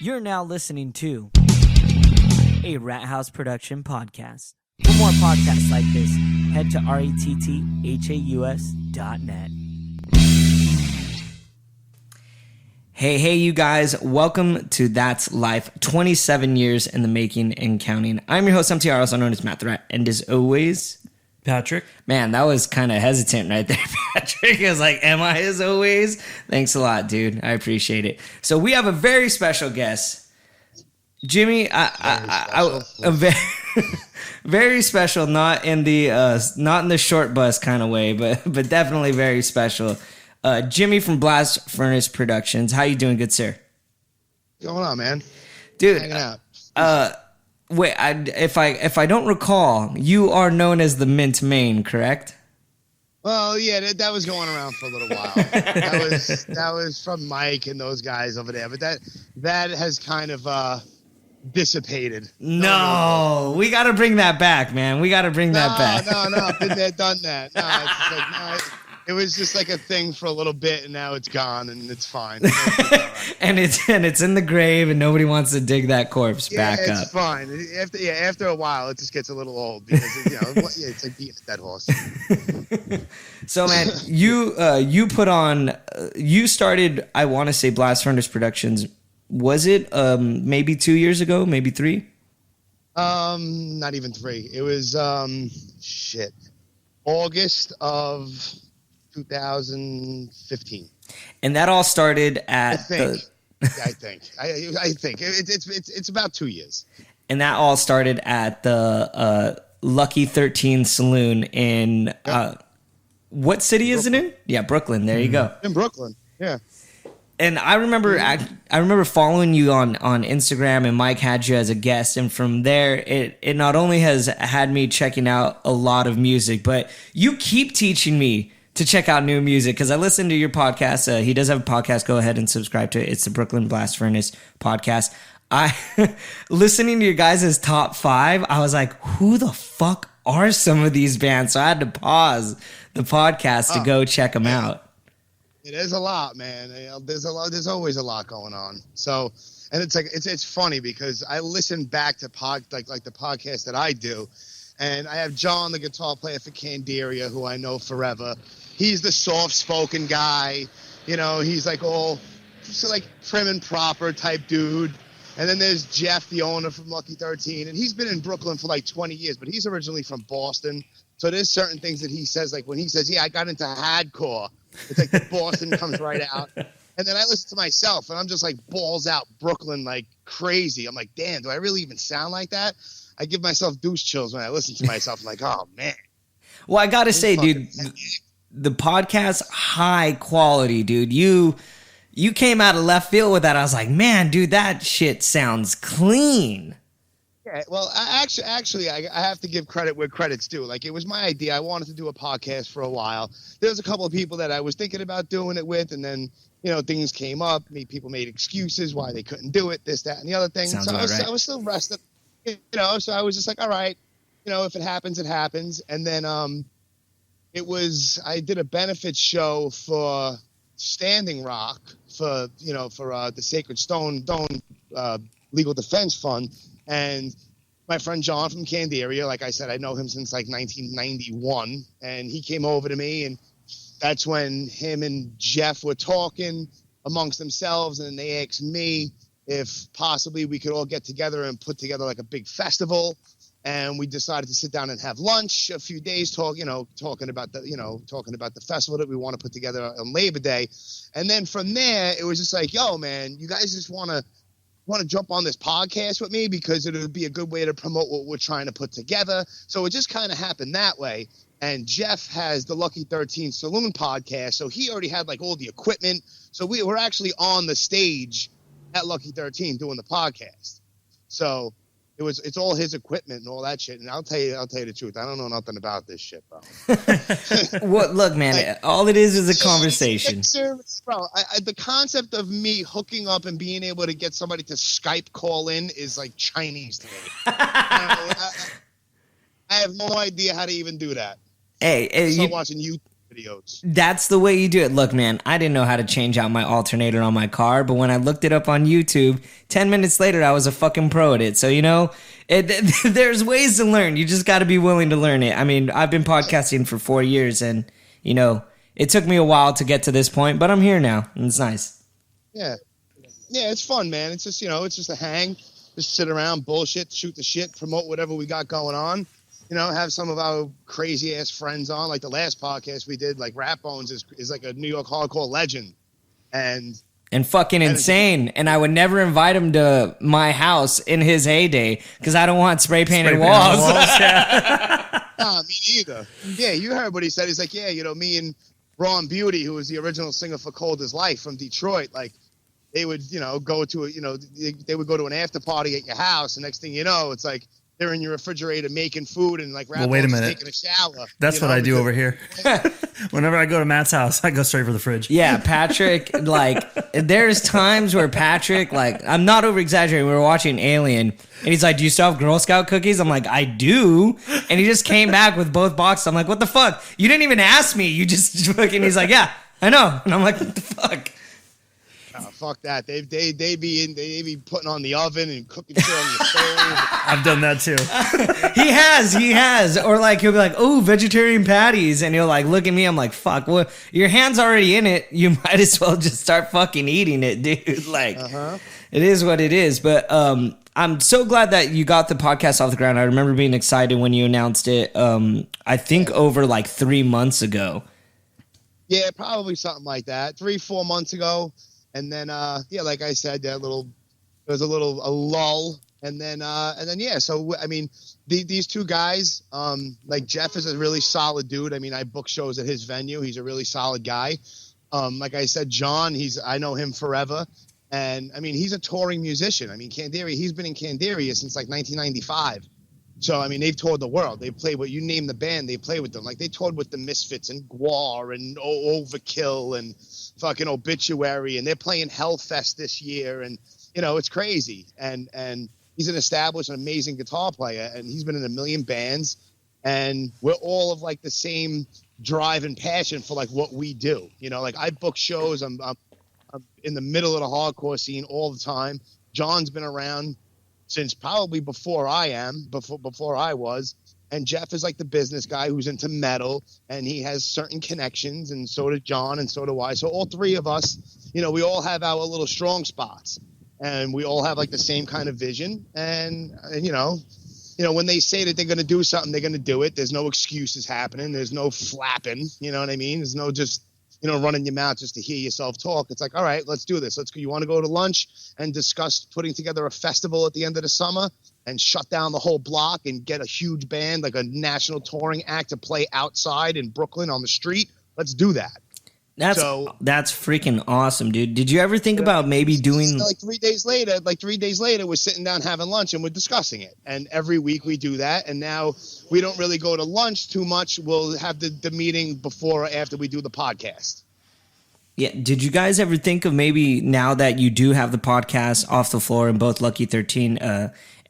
You're now listening to a Rat House production podcast. For more podcasts like this, head to retthaus.net. Hey, you guys. Welcome to That's Life, 27 years in the making and counting. I'm your host, MTR, also known as Matt the Rat, and as always... Patrick. Man, that was kind of hesitant right there, Patrick. I was like, am I as always? Thanks a lot, dude. I appreciate it. So we have a very special guest. Jimmy, very special, not in the short bus kind of way, but definitely very special. Jimmy from Blast Furnace Productions. How you doing, good sir? What's going on, man? Dude, hanging out. Wait, if I don't recall, you are known as the Mint Main, correct? Well, yeah, that was going around for a little while. that was from Mike and those guys over there, but that has kind of dissipated. No, we got to bring that back, man. We got to bring that back. No, been there, done that. No, it's like, no, it was just like a thing for a little bit, and now it's gone, and it's fine. and it's in the grave, and nobody wants to dig that corpse back up. It's fine. After a while, it just gets a little old because it's like beating a dead horse. So, man, you put on, you started, I want to say, Blast Furnace Productions. Was it maybe 2 years ago, maybe 3? Not even 3. It was August of 2015. And that all started at I think it's about 2 years. And that all started at the Lucky 13 Saloon in what city is it in? Yeah, Brooklyn. There you go. In Brooklyn. Yeah. And I remember following you on Instagram, and Mike had you as a guest. And from there, it not only has had me checking out a lot of music, but you keep teaching me to check out new music because I listen to your podcast. He does have a podcast. Go ahead and subscribe to it. It's the Brooklyn Blast Furnace podcast. Listening to your guys' top 5, I was like, who the fuck are some of these bands? So I had to pause the podcast to go check them out. It is a lot, man. There's always a lot going on. So, and it's like it's funny because I listen back to like the podcast that I do, and I have John, the guitar player for Candiria, who I know forever. He's the soft-spoken guy, He's like all like prim and proper type dude. And then there's Jeff, the owner from Lucky 13, and he's been in Brooklyn for like 20 years, but he's originally from Boston. So there's certain things that he says, like when he says, "Yeah, I got into hardcore." It's like the Boston comes right out. And then I listen to myself, and I'm just like balls out Brooklyn like crazy. I'm like, damn, do I really even sound like that? I give myself douche chills when I listen to myself. I'm like, oh, man. Well, I got to say, dude, the podcast, high quality, dude. You came out of left field with that. I was like, man, dude, that shit sounds clean. Yeah, well, I have to give credit where credit's due. Like, it was my idea. I wanted to do a podcast for a while. There was a couple of people that I was thinking about doing it with, and then, things came up. People made excuses why they couldn't do it, this, that, and the other thing. Sounds so right. I was still rested, so I was just like, all right, if it happens, it happens. And then I did a benefit show for Standing Rock for the Sacred Stone Legal Defense Fund. And my friend John from Candiria, like I said, I know him since like 1991, and he came over to me, and that's when him and Jeff were talking amongst themselves, and they asked me if possibly we could all get together and put together like a big festival. And we decided to sit down and have lunch a few days, talking about the festival that we want to put together on Labor Day. And then from there, it was just like, yo, man, you guys just want to jump on this podcast with me because it would be a good way to promote what we're trying to put together. So it just kind of happened that way. And Jeff has the Lucky 13 Saloon podcast. So he already had like all the equipment. So we were actually on the stage at Lucky 13 doing the podcast. So it's all his equipment and all that shit. And I'll tell you the truth. I don't know nothing about this shit, bro. Well, look, man, all it is a conversation. Bro, the concept of me hooking up and being able to get somebody to Skype call in is like Chinese to me. I have no idea how to even do that. Hey, Start watching YouTube videos. That's the way you do it. Look, man, I didn't know how to change out my alternator on my car, but when I looked it up on YouTube, 10 minutes later, I was a fucking pro at it. So, there's ways to learn. You just got to be willing to learn it. I mean, I've been podcasting for 4 years, and, it took me a while to get to this point, but I'm here now, and it's nice. Yeah. Yeah, it's fun, man. It's just, it's just a hang. Just sit around, bullshit, shoot the shit, promote whatever we got going on. Have some of our crazy ass friends on. Like the last podcast we did, like Ratt is like a New York hardcore legend, and fucking insane. And I would never invite him to my house in his heyday because I don't want spray painted walls. Nah, me neither. Yeah, you heard what he said. He's like, yeah, me and Ron Beauty, who was the original singer for Cold as Life from Detroit, like they would, go to they would go to an after party at your house, and next thing you know, it's like they're in your refrigerator making food and like wait a minute, taking a shower. That's what I do over here. Whenever I go to Matt's house, I go straight for the fridge. Yeah, Patrick, there's times where Patrick, I'm not over exaggerating. We were watching Alien, and he's like, "Do you still have Girl Scout cookies?" I'm like, "I do," and he just came back with both boxes. I'm like, "What the fuck? You didn't even ask me. You just fucking." He's like, "Yeah, I know," and I'm like, "What the fuck?" Oh, fuck that. They be putting on the oven and cooking shit on your stove. I've done that too. He has. Or he'll be like, "Oh, vegetarian patties." And he'll look at me. I'm like, "Fuck, well, your hand's already in it. You might as well just start fucking eating it, dude." It is what it is. But I'm so glad that you got the podcast off the ground. I remember being excited when you announced it. I think over 3 months ago. Yeah, probably something like that. 3-4 months ago. And then, like I said, there was a lull, and then, yeah. So I mean, these two guys, Jeff is a really solid dude. I mean, I book shows at his venue. He's a really solid guy. Like I said, John, I know him forever, and I mean, he's a touring musician. I mean, he's been in Candiria since 1995. So, I mean, they've toured the world. They played you name the band, they play with them. They toured with the Misfits and Gwar and Overkill and fucking Obituary, and they're playing Hellfest this year, and, it's crazy. And he's an established and amazing guitar player, and he's been in a million bands, and we're all of, the same drive and passion for, what we do. I book shows. I'm in the middle of the hardcore scene all the time. John's been around since probably before I was. And Jeff is the business guy who's into metal, and he has certain connections, and so did John, and so do I. So all three of us, we all have our little strong spots, and we all have the same kind of vision. And when they say that they're going to do something, they're going to do it. There's no excuses happening. There's no flapping. You know what I mean? There's no just running your mouth just to hear yourself talk. It's all right, let's do this. You want to go to lunch and discuss putting together a festival at the end of the summer and shut down the whole block and get a huge band, a national touring act to play outside in Brooklyn on the street? Let's do that. That's freaking awesome, dude. Did you ever think about maybe doing 3 days later, we're sitting down having lunch and we're discussing it. And every week we do that. And now we don't really go to lunch too much. We'll have the meeting before or after we do the podcast. Yeah. Did you guys ever think of maybe now that you do have the podcast Off the Floor in both Lucky 13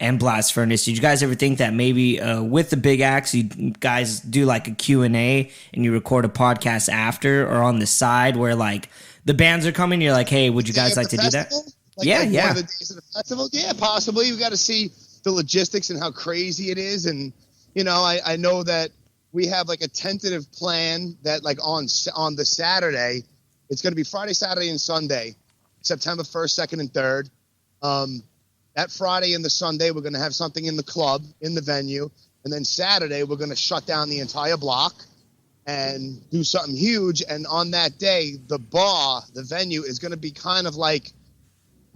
and Blast Furnace, did you guys ever think that maybe with the big acts, you guys do a Q&A and you record a podcast after or on the side where the bands are coming, you're like, "Hey, would you guys like to do that?" Yeah. One of the days of the festival? Yeah, possibly. We got to see the logistics and how crazy it is. And, I know that we have a tentative plan that on the Saturday, it's going to be Friday, Saturday, and Sunday, September 1st, 2nd, and 3rd. That Friday and the Sunday, we're going to have something in the club, in the venue. And then Saturday, we're going to shut down the entire block and do something huge. And on that day, the venue is going to be kind of like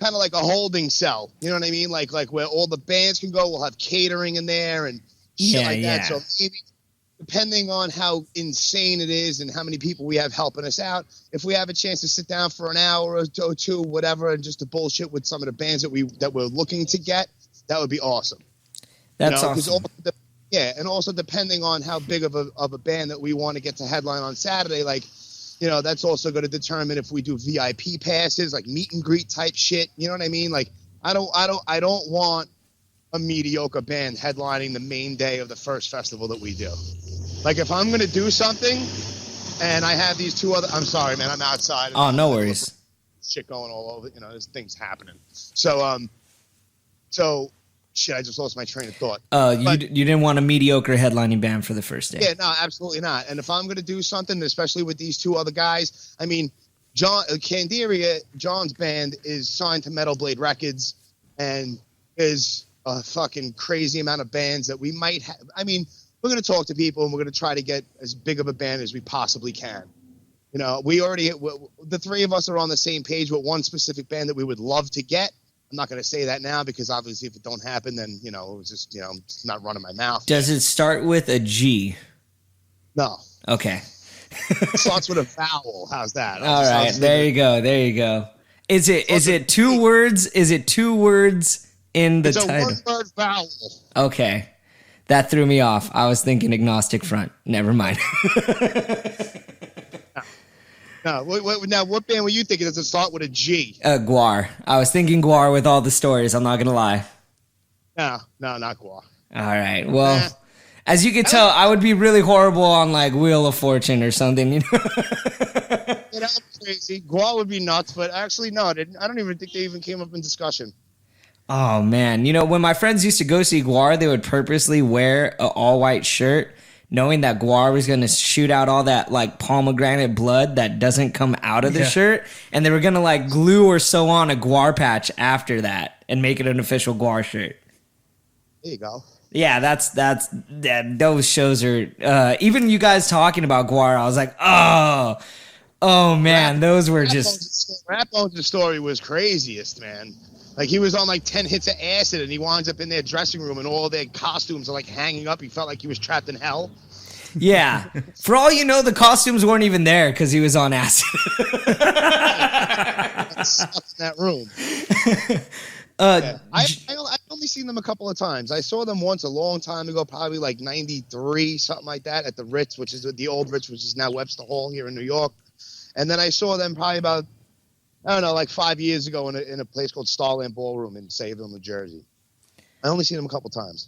a holding cell. You know what I mean? Like where all the bands can go. We'll have catering in there and shit that. So maybe, depending on how insane it is and how many people we have helping us out, if we have a chance to sit down for an hour or two, whatever, and just to bullshit with some of the bands that we're looking to get, that would be awesome. That's awesome. And also depending on how big of a band that we want to get to headline on Saturday, that's also going to determine if we do VIP passes, meet and greet type shit. You know what I mean? I don't want a mediocre band headlining the main day of the first festival that we do. If I'm going to do something And I have these two other. I'm sorry, man. I'm outside. Oh, no worries. Shit going all over. You know, there's things happening. So shit. I just lost my train of thought. You didn't want a mediocre headlining band for the first day. Yeah, no, absolutely not. And if I'm gonna do something, especially with these two other guys, I mean, Candiria, John's band is signed to Metal Blade Records, and is a fucking crazy amount of bands that we might have. I mean, we're going to talk to people and we're going to try to get as big of a band as we possibly can. You know, the three of us are on the same page with one specific band that we would love to get. I'm not going to say that now because obviously if it don't happen, then, you know, it's just, you know, it's not running my mouth. Does it start with a G? No. Okay. It starts with a vowel. How's that? All right. There you go. There you go. Is it two words? Is it two words in the title? It's a one-word vowel. Okay. That threw me off. I was thinking Agnostic Front. Never mind. No, now what band were you thinking? Does it start with a G? Guar. I was thinking Guar with all the stories. I'm not going to lie. No, not Guar. All right. Well, as you can tell, I would be really horrible on like Wheel of Fortune or something. You know? Yeah, that was crazy. Guar would be nuts, but actually, no, I don't even think they even came up in discussion. Oh, man. You know, when my friends used to go see Guar, they would purposely wear an all-white shirt, knowing that Guar was going to shoot out all that, like, pomegranate blood that doesn't come out of the shirt. And they were going to, like, glue or sew on a Guar patch after that and make it an official Guar shirt. There you go. Yeah, those shows are... even you guys talking about Guar, I was like, oh, man, those were just... Ratt Bones' story was craziest, man. Like, he was on, like, 10 hits of acid, and he winds up in their dressing room, and all their costumes are, like, hanging up. He felt like he was trapped in hell. Yeah. For all you know, the costumes weren't even there because he was on acid. Stuck in that room. I only seen them a couple of times. I saw them once a long time ago, probably, like, 93, something like that, at the Ritz, which is the old Ritz, which is now Webster Hall here in New York. And then I saw them probably about... I don't know, like 5 years ago in a place called Starland Ballroom in Sayville, New Jersey. I only seen them a couple times.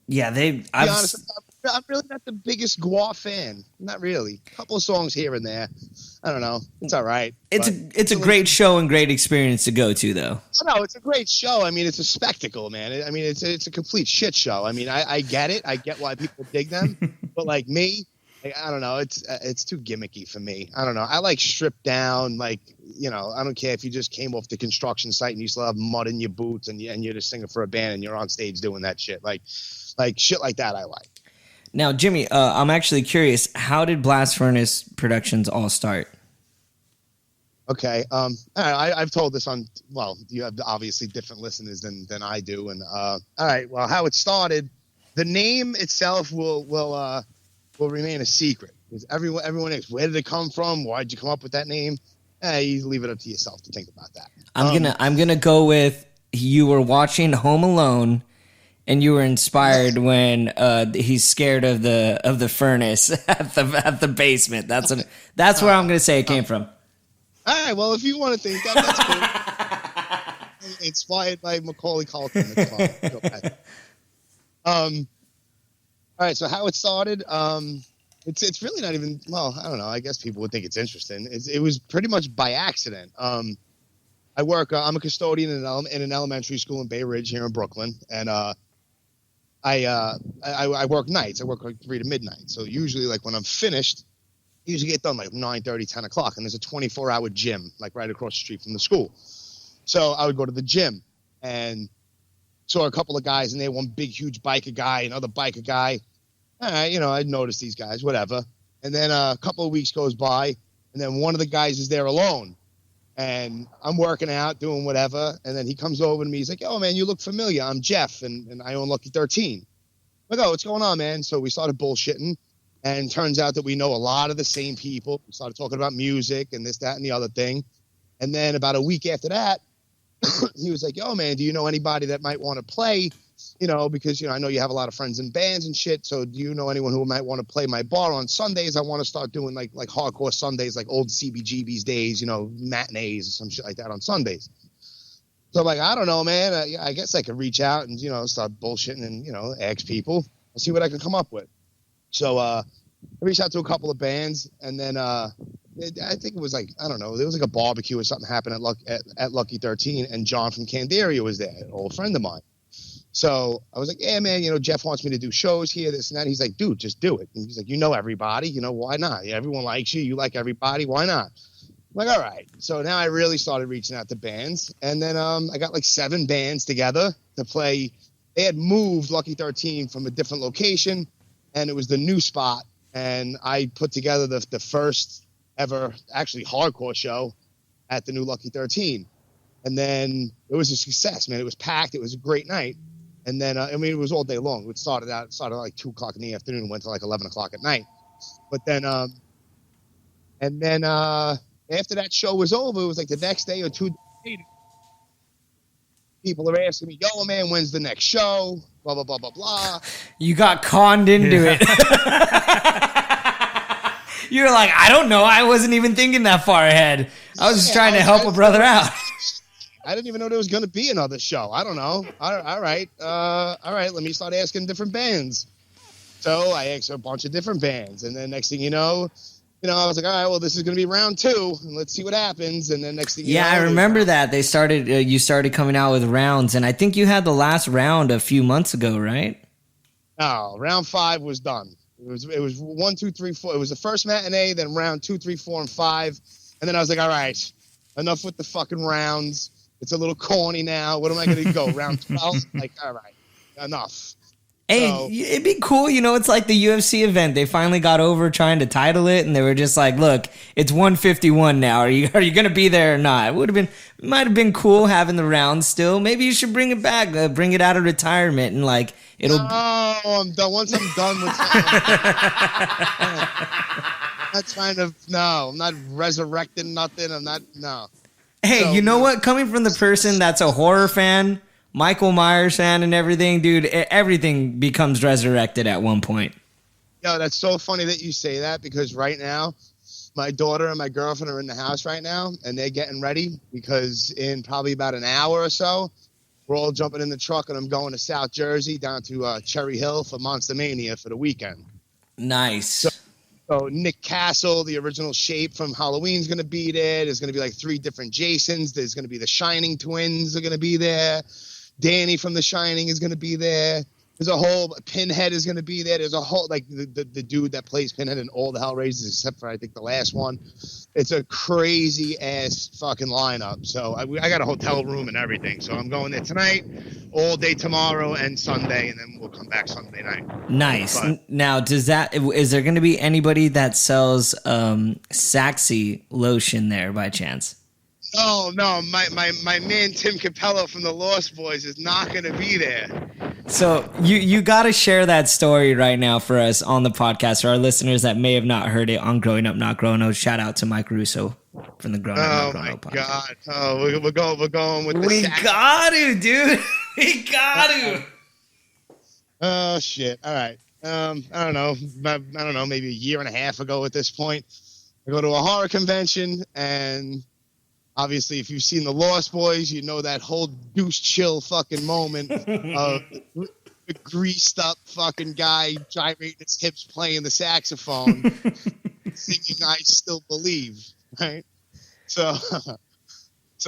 Yeah, To be honest, I'm really not the biggest Guar fan. Not really. A couple of songs here and there. I don't know. It's all right. It's a great show and great experience to go to, though. No, it's a great show. I mean, it's a spectacle, man. I mean, it's a complete shit show. I mean, I get it. I get why people dig them. But like me, I don't know. It's too gimmicky for me. I don't know. I like stripped down, like, you know, I don't care if you just came off the construction site and you still have mud in your boots and you're just singing for a band and you're on stage doing that shit. Like shit like that I like. Now, Jimmy, I'm actually curious. How did Blast Furnace Productions all start? Okay. I've told this on, well, you have obviously different listeners than I do. And all right. Well, how it started, the name itself will remain a secret. Because everyone asks, where did it come from? Why did you come up with that name? You leave it up to yourself to think about that. I'm gonna go with you were watching Home Alone, and you were inspired when he's scared of the furnace at the basement. That's where I'm gonna say it came from. All right. Well, if you want to think that, that's cool. Inspired by Macaulay Culkin. That's fine. Go ahead. All right. So how it started. It's really not even, well, I don't know. I guess people would think it's interesting. It was pretty much by accident. I'm a custodian in an elementary school in Bay Ridge here in Brooklyn. And I work nights. I work like 3 to midnight. So usually like when I'm finished, I usually get done like 9:30, 10 o'clock. And there's a 24-hour gym like right across the street from the school. So I would go to the gym and saw a couple of guys and they one big, huge biker guy, another biker guy. All right, you know, I'd notice these guys, whatever. And then a couple of weeks goes by, and then one of the guys is there alone. And I'm working out, doing whatever. And then he comes over to me. He's like, oh, man, you look familiar. I'm Jeff, and I own Lucky 13. I'm like, oh, what's going on, man? So we started bullshitting. And turns out that we know a lot of the same people. We started talking about music and this, that, and the other thing. And then about a week after that, he was like, yo, man, do you know anybody that might want to play? You know, because, you know, I know you have a lot of friends in bands and shit. So do you know anyone who might want to play my bar on Sundays? I want to start doing like hardcore Sundays, like old CBGB's days, you know, matinees or some shit like that on Sundays. So I'm like, I don't know, man. I guess I could reach out and, you know, start bullshitting and, you know, ask people. I'll see what I can come up with. So I reached out to a couple of bands, and then I think it was like, I don't know, there was like a barbecue or something happened at Lucky 13, and John from Candaria was there, an old friend of mine. So I was like, yeah, man, Jeff wants me to do shows here, this and that. He's like, dude, just do it. And he's like, everybody, why not? Yeah, everyone likes you. You like everybody. Why not? I'm like, all right. So now I really started reaching out to bands. And then I got like 7 bands together to play. They had moved Lucky 13 from a different location, and it was the new spot. And I put together the first ever actually hardcore show at the new Lucky 13. And then it was a success, man. It was packed. It was a great night. And then, it was all day long. It started at like 2 o'clock in the afternoon and went to like 11 o'clock at night. But then, after that show was over, it was like the next day or 2 days later, people are asking me, yo, man, when's the next show? Blah, blah, blah, blah, blah. You got conned into it. You're like, I don't know. I wasn't even thinking that far ahead. I was just trying to help a brother out. I didn't even know there was going to be another show. I don't know. All right. Let me start asking different bands. So I asked a bunch of different bands. And then next thing you know, I was like, all right, well, this is going to be round 2. And let's see what happens. And then next thing you know. Yeah, I remember that. They started, you started coming out with rounds. And I think you had the last round a few months ago, right? No, round 5 was done. It was 1, 2, 3, 4. It was the first matinee, then round 2, 3, 4, and 5. And then I was like, all right, enough with the fucking rounds. It's a little corny now. What am I going to go? Round 12? Like, all right, enough. Hey, So, it'd be cool. It's like the UFC event. They finally got over trying to title it, and they were just like, look, it's 151 now. Are you going to be there or not? It might have been cool having the rounds still. Maybe you should bring it back, bring it out of retirement, and like, it'll. No, I'm done. Once I'm done with I'm not resurrecting nothing. I'm not, no. Hey, So, you know what? Coming from the person that's a horror fan, Michael Myers fan and everything, dude, everything becomes resurrected at one point. Yo, that's so funny that you say that, because right now, my daughter and my girlfriend are in the house right now, and they're getting ready because in probably about an hour or so, we're all jumping in the truck, and I'm going to South Jersey down to Cherry Hill for Monster Mania for the weekend. Nice. So Nick Castle, the original Shape from Halloween, is going to be there. There's going to be like 3 different Jasons. There's going to be the Shining twins are going to be there. Danny from The Shining is going to be there. There's a whole Pinhead is going to be there. There's a whole, like the dude that plays Pinhead in all the Hellraisers except for I think the last one. It's a crazy ass fucking lineup. So I got a hotel room and everything. So I'm going there tonight, all day tomorrow and Sunday, and then we'll come back Sunday night. Nice. But, now, is there going to be anybody that sells Saxy lotion there by chance? No, my man Tim Capello from the Lost Boys is not going to be there. So you got to share that story right now for us on the podcast, for our listeners that may have not heard it on Growing Up Not Grown Up. Shout out to Mike Russo from the Growing Up Not Grown Up podcast. God! Oh, we're going with the. We got to, dude. We got to. Oh shit! All right. I don't know. Maybe a year and a half ago at this point, I go to a horror convention, and obviously, if you've seen the Lost Boys, you know that whole douche chill fucking moment of the greased up fucking guy gyrating his hips playing the saxophone, singing "I Still Believe," right? So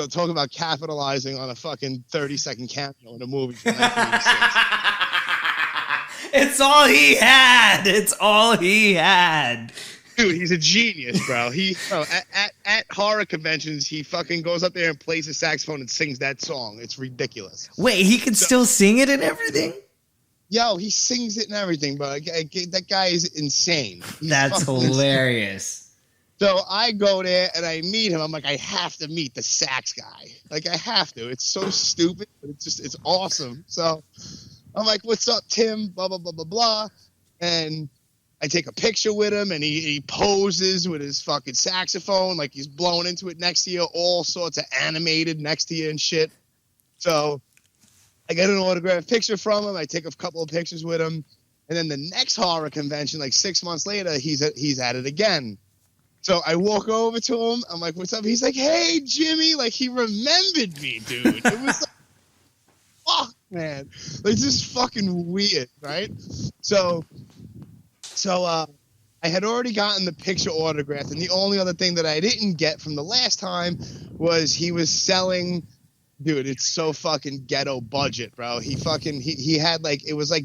talk about capitalizing on a fucking 30-second cameo in a movie from 1986. It's all he had. It's all he had. Dude, he's a genius, bro. At horror conventions, he fucking goes up there and plays the saxophone and sings that song. It's ridiculous. Wait, he can still sing it and everything? Yo, he sings it and everything, bro. That guy is insane. That's hilarious. Insane. So I go there and I meet him. I'm like, I have to meet the sax guy. Like, I have to. It's so stupid, but it's awesome. So I'm like, what's up, Tim? Blah, blah, blah, blah, blah. And I take a picture with him, and he poses with his fucking saxophone like he's blowing into it next to you, all sorts of animated next to you and shit. So I get an autographed picture from him. I take a couple of pictures with him. And then the next horror convention, like 6 months later, he's at it again. So I walk over to him. I'm like, what's up? He's like, hey, Jimmy. Like, he remembered me, dude. It was like, fuck, man. Like, this is fucking weird, right? So I had already gotten the picture autographed, and the only other thing that I didn't get from the last time was he was selling. Dude, it's so fucking ghetto budget, bro. He had like, it was like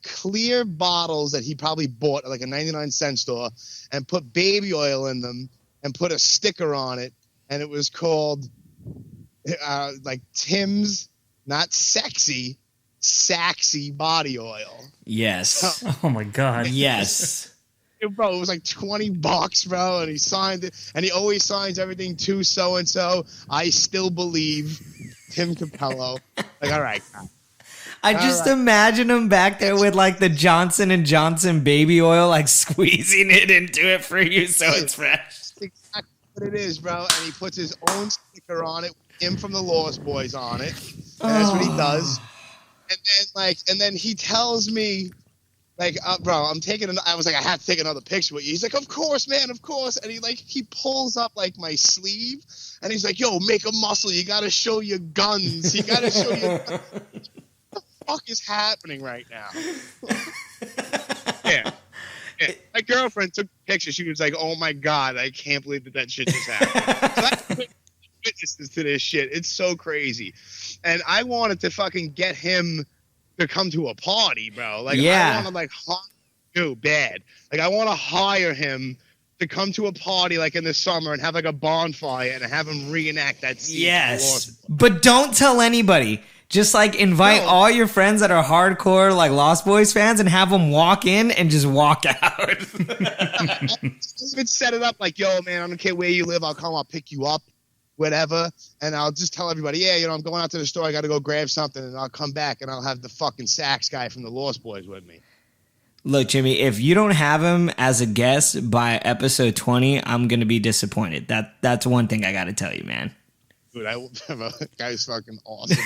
clear bottles that he probably bought at like a 99-cent store and put baby oil in them and put a sticker on it. And it was called like Tim's, not sexy, Saxy body oil. Yes. Oh my God. Yes. Bro, it was like $20, bro, and he signed it, and he always signs everything to so-and-so. I still believe Tim Capello. Like, all right. I just imagine him back there with like the Johnson & Johnson baby oil, like squeezing it into it for you so it's fresh. That's exactly what it is, bro, and he puts his own sticker on it, him from the Lost Boys on it, and that's what he does. And then he tells me, like, bro, I was like, I have to take another picture with you. He's like, of course, man, of course. And he pulls up like my sleeve and he's like, yo, make a muscle. You got to show your guns. You got to show your guns. What the fuck is happening right now? Yeah. My girlfriend took a picture. She was like, oh my God, I can't believe that shit just happened. So that's witnesses to this shit. It's so crazy. And I wanted to fucking get him to come to a party, bro. Like, I want to like bad. Like, I want to hire him to come to a party like in the summer and have like a bonfire and have him reenact that scene. Yes, but don't tell anybody. Just like invite all your friends that are hardcore like Lost Boys fans and have them walk in and just walk out. Even set it up like, yo, man, I don't care where you live. I'll pick you up. Whatever, and I'll just tell everybody, yeah, I'm going out to the store. I got to go grab something, and I'll come back, and I'll have the fucking sax guy from the Lost Boys with me. Look, Jimmy, if you don't have him as a guest by episode 20, I'm gonna be disappointed. That's one thing I got to tell you, man. Dude, that guy's fucking awesome.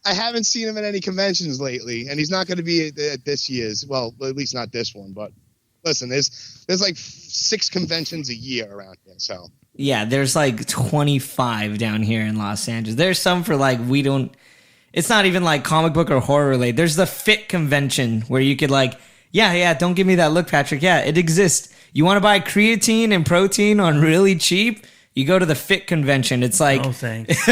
I haven't seen him at any conventions lately, and he's not going to be at this year's. Well, at least not this one, but. Listen, there's like 6 conventions a year around here, so. Yeah, there's like 25 down here in Los Angeles. There's some for like, it's not even like comic book or horror related. There's the Fit convention where you could like, yeah, don't give me that look, Patrick. Yeah, it exists. You want to buy creatine and protein on really cheap? You go to the Fit convention. It's like. Oh, thanks.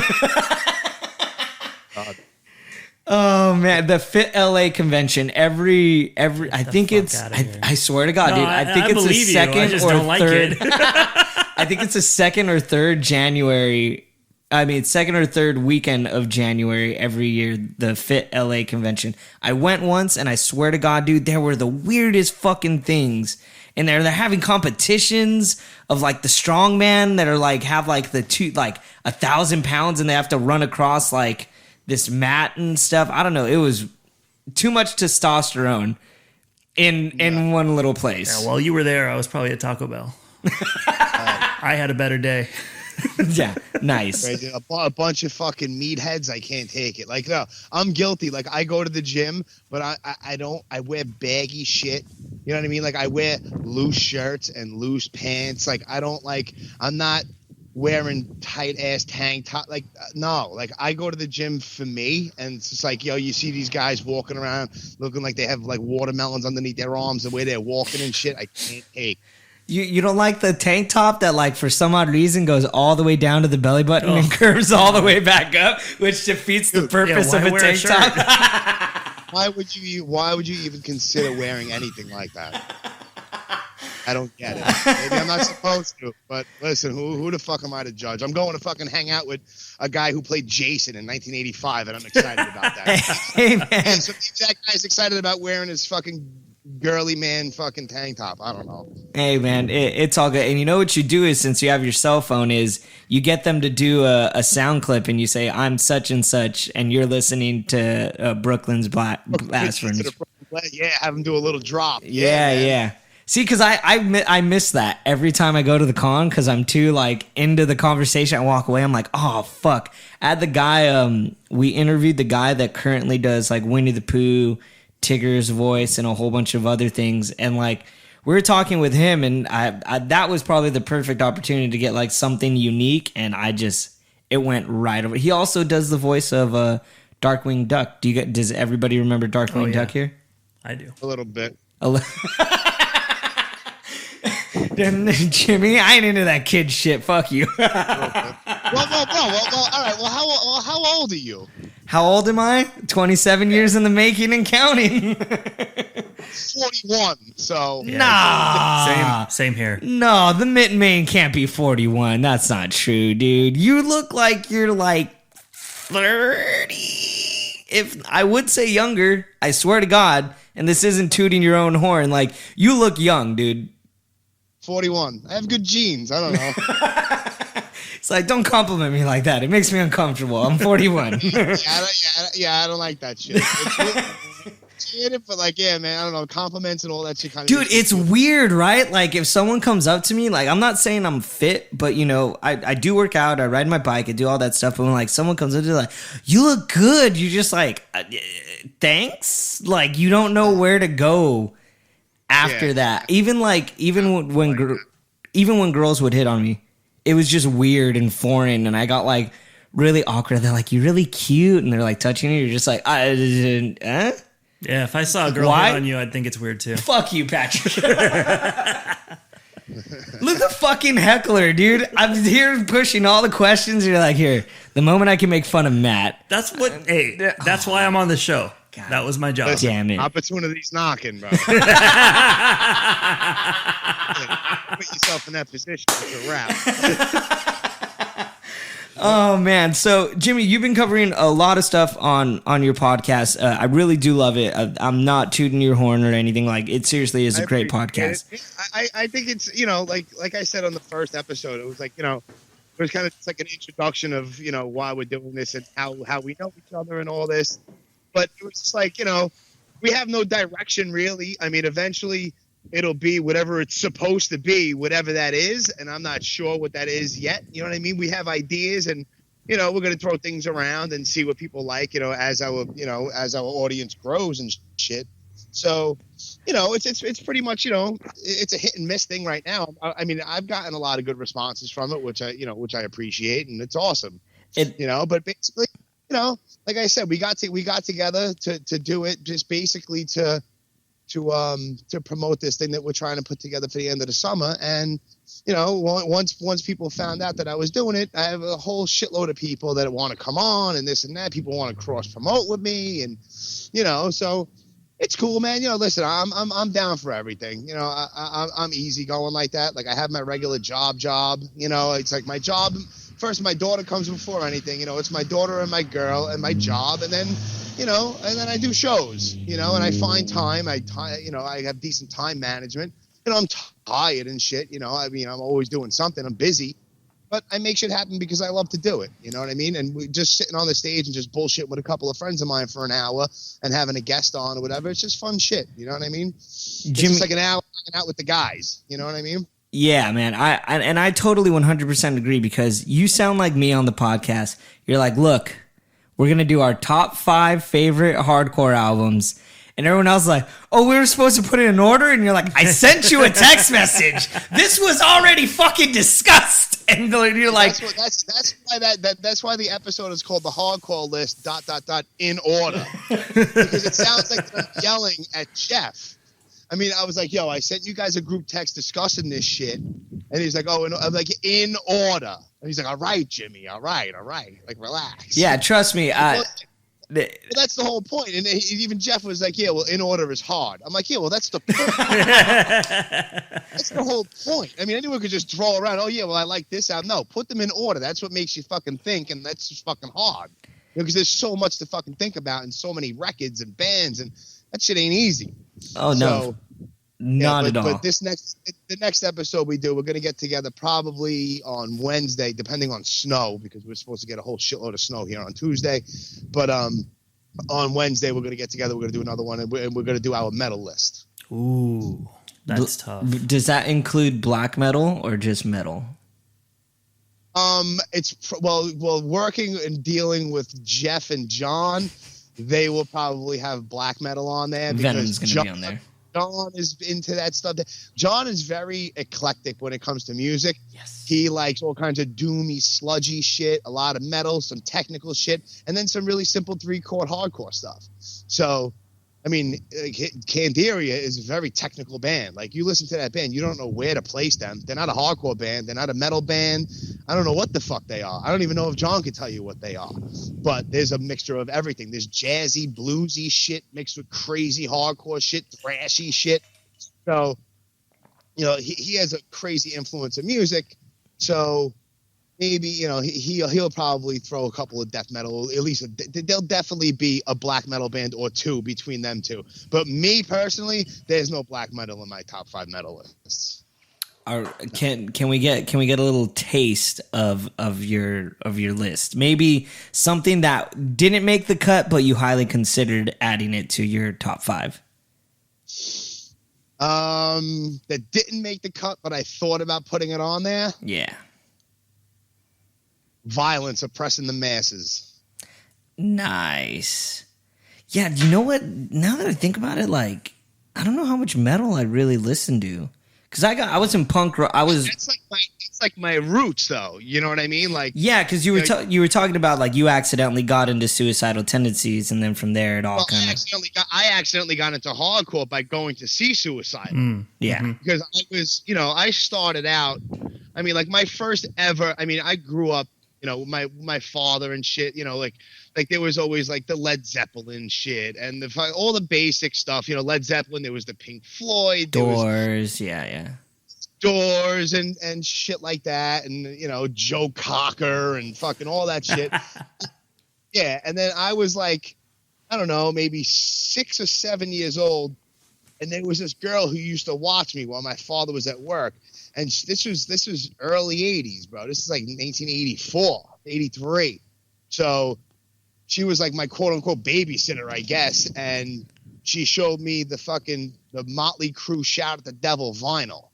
Oh man, the Fit LA convention I think it's I swear to God, dude, I think it's the second or third. I think it's the second or third January. I mean, second or third weekend of January every year, the Fit LA convention. I went once and I swear to God, dude, there were the weirdest fucking things in there. They're having competitions of like the strongman that are like have like the 1,000 pounds and they have to run across like this mat and stuff. I don't know. It was too much testosterone in one little place. Yeah, while you were there, I was probably at Taco Bell. I had a better day. Yeah, nice. Right, a bunch of fucking meatheads. I can't take it. Like, no, I'm guilty. Like, I go to the gym, but I wear baggy shit. You know what I mean? Like, I wear loose shirts and loose pants. Like, I'm not wearing tight ass tank top. Like, no, like I go to the gym for me, and it's just like, yo, you see these guys walking around looking like they have like watermelons underneath their arms, the way they're walking and shit. I can't take. You don't like the tank top that like for some odd reason goes all the way down to the belly button and curves all the way back up, which defeats the purpose of a tank top. Why would you even consider wearing anything like that? I don't get it. Maybe I'm not supposed to, but listen, who the fuck am I to judge? I'm going to fucking hang out with a guy who played Jason in 1985, and I'm excited about that. Hey, man. So that guy's excited about wearing his fucking girly man fucking tank top. I don't know. Hey, man, it's all good. And you know what you do is, since you have your cell phone, is you get them to do a sound clip, and you say, I'm such and such, and you're listening to Brooklyn's Blast Furnace. Yeah, have them do a little drop. Yeah. See, because I miss that every time I go to the con because I'm too like into the conversation. I walk away. I'm like, oh fuck. I had the guy. We interviewed the guy that currently does like Winnie the Pooh, Tigger's voice, and a whole bunch of other things. And like we were talking with him, and I that was probably the perfect opportunity to get like something unique. And it went right over. He also does the voice of Darkwing Duck. Does everybody remember Darkwing Duck here? I do. A little bit. Jimmy, I ain't into that kid shit. Fuck you. Well, all right. Well, how old are you? How old am I? 27 years in the making and counting. 41. So nah. Same here. No, the Mitten Main can't be 41. That's not true, dude. You look like you're like 30. If I would say younger, I swear to God, and this isn't tooting your own horn, like you look young, dude. 41. I have good genes. I don't know. It's like, don't compliment me like that. It makes me uncomfortable. I'm 41. I don't like that shit. But like, yeah, man, I don't know, compliments and all that shit kind of. Dude, it's weird, right? Like, if someone comes up to me, like, I'm not saying I'm fit, but you know, I do work out, I ride my bike, I do all that stuff. But when like someone comes up to me, like, you look good, you're just like, thanks. Like, you don't know where to go after that. Even when girls would hit on me, it was just weird and foreign, and I got like really awkward. They're like, "You're really cute," and they're like touching you. You're just like, Yeah, if I saw a girl hit on you, I'd think it's weird too. Fuck you, Patrick. Look at the fucking heckler, dude. I'm here pushing all the questions. You're like, here, the moment I can make fun of Matt. That's why I'm on the show. God. That was my job. Listen, damn it. Opportunity's knocking, bro. Put yourself in that position. It's a wrap. Oh, man. So, Jimmy, you've been covering a lot of stuff on your podcast. I really do love it. I'm not tooting your horn or anything. Like, it seriously is a great podcast. I think it's, you know, like I said on the first episode, it was like, you know, it was kind of like an introduction of, you know, why we're doing this and how we know each other and all this. But it was just like, you know, we have no direction really. I mean, eventually it'll be whatever it's supposed to be, whatever that is. And I'm not sure what that is yet. You know what I mean? We have ideas and, you know, we're going to throw things around and see what people like, you know, as our audience grows and shit. So, you know, it's pretty much, you know, it's a hit and miss thing right now. I mean, I've gotten a lot of good responses from it, which I appreciate, and it's awesome. You know, but basically, you know, like I said, we got together to do it just basically to promote this thing that we're trying to put together for the end of the summer. And, you know, once people found out that I was doing it, I have a whole shitload of people that want to come on and this and that. People want to cross promote with me, and, you know, so it's cool, man. You know, listen, I'm down for everything. You know, I'm easy going like that. Like, I have my regular job. You know, it's like my job. First, my daughter comes before anything. You know, it's my daughter and my girl and my job, and then, you know, and then I do shows. You know, and I find time. I have decent time management. You know, I'm tired and shit. You know, I mean, I'm always doing something. I'm busy, but I make shit happen because I love to do it. You know what I mean? And we just sitting on the stage and just bullshit with a couple of friends of mine for an hour and having a guest on or whatever. It's just fun shit. You know what I mean? It's just like an hour hanging out with the guys. You know what I mean? Yeah, man. I totally 100% agree, because you sound like me on the podcast. You're like, look, we're going to do our top 5 favorite hardcore albums. And everyone else is like, oh, we were supposed to put it in order? And you're like, I sent you a text message. This was already fucking discussed. And you're like, that's why the episode is called the Hardcore List ... in order. Because it sounds like I'm yelling at Jeff. I mean, I was like, yo, I sent you guys a group text discussing this shit. And he's like, oh, and I'm like, in order. And he's like, all right, Jimmy, all right. Like, relax. Yeah, trust me. Well, that's the whole point. And even Jeff was like, yeah, well, in order is hard. I'm like, yeah, well, that's the point. That's the whole point. I mean, anyone could just throw around, oh, yeah, well, I like this album. No, put them in order. That's what makes you fucking think, and that's just fucking hard. Because there's so much to fucking think about and so many records and bands, and that shit ain't easy. Oh, no. Not at all. But the next episode we're going to get together probably on Wednesday, depending on snow, because we're supposed to get a whole shitload of snow here on Tuesday. But on Wednesday, we're going to get together. We're going to do another one, and we're going to do our metal list. Ooh, that's tough. Does that include black metal or just metal? Well, working and dealing with Jeff and John, they will probably have black metal on there. Venom's going to be on there. John is into that stuff. John is very eclectic when it comes to music. Yes. He likes all kinds of doomy, sludgy shit, a lot of metal, some technical shit, and then some really simple 3-chord hardcore stuff. So, I mean, Candiria is a very technical band. Like, you listen to that band, you don't know where to place them. They're not a hardcore band. They're not a metal band. I don't know what the fuck they are. I don't even know if John can tell you what they are. But there's a mixture of everything. There's jazzy, bluesy shit mixed with crazy hardcore shit, thrashy shit. So, you know, he has a crazy influence of music. So maybe, you know, he'll probably throw a couple of death metal. At least there'll definitely be a black metal band or two between them two. But me personally, there's no black metal in my top 5 metal lists. Can we get a little taste of your list? Maybe something that didn't make the cut, but you highly considered adding it to your top 5. That didn't make the cut, but I thought about putting it on there. Yeah. Violence oppressing the masses. Nice. Yeah, you know what? Now that I think about it, like, I don't know how much metal I really listened to. Because I was in punk rock. It's like my roots, though. You know what I mean? Like, yeah, because you were talking about, like, you accidentally got into suicidal tendencies, and then from there it all kind of. I accidentally got into hardcore by going to see Suicidal. Yeah, because I was, you know, I started out. I mean, like, my first ever. I mean, I grew up. You know, my father and shit. You know, like there was always like the Led Zeppelin shit and all the basic stuff. You know, Led Zeppelin. There was the Pink Floyd, Doors, Doors and shit like that, and you know, Joe Cocker and fucking all that shit. Yeah, and then I was like, I don't know, maybe 6 or 7 years old, and there was this girl who used to watch me while my father was at work. And this was early 80s, bro. This is like 1984, 83. So she was like my quote unquote babysitter, I guess. And she showed me the Motley Crue Shout at the Devil vinyl.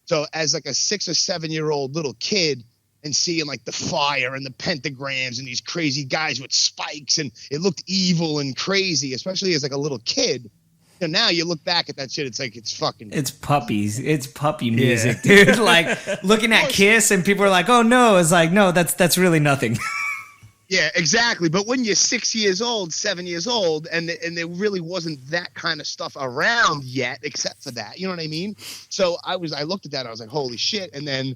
So as like a 6 or 7 year old little kid and seeing like the fire and the pentagrams and these crazy guys with spikes, and it looked evil and crazy, especially as like a little kid. Now you look back at that shit, it's like it's puppies. It's puppy music, dude. Like looking at Kiss and people are like, "Oh no," it's like, no, that's really nothing. Yeah, exactly. But when you're 6 years old, 7 years old, and there really wasn't that kind of stuff around yet, except for that, you know what I mean? So I looked at that, I was like, holy shit, and then.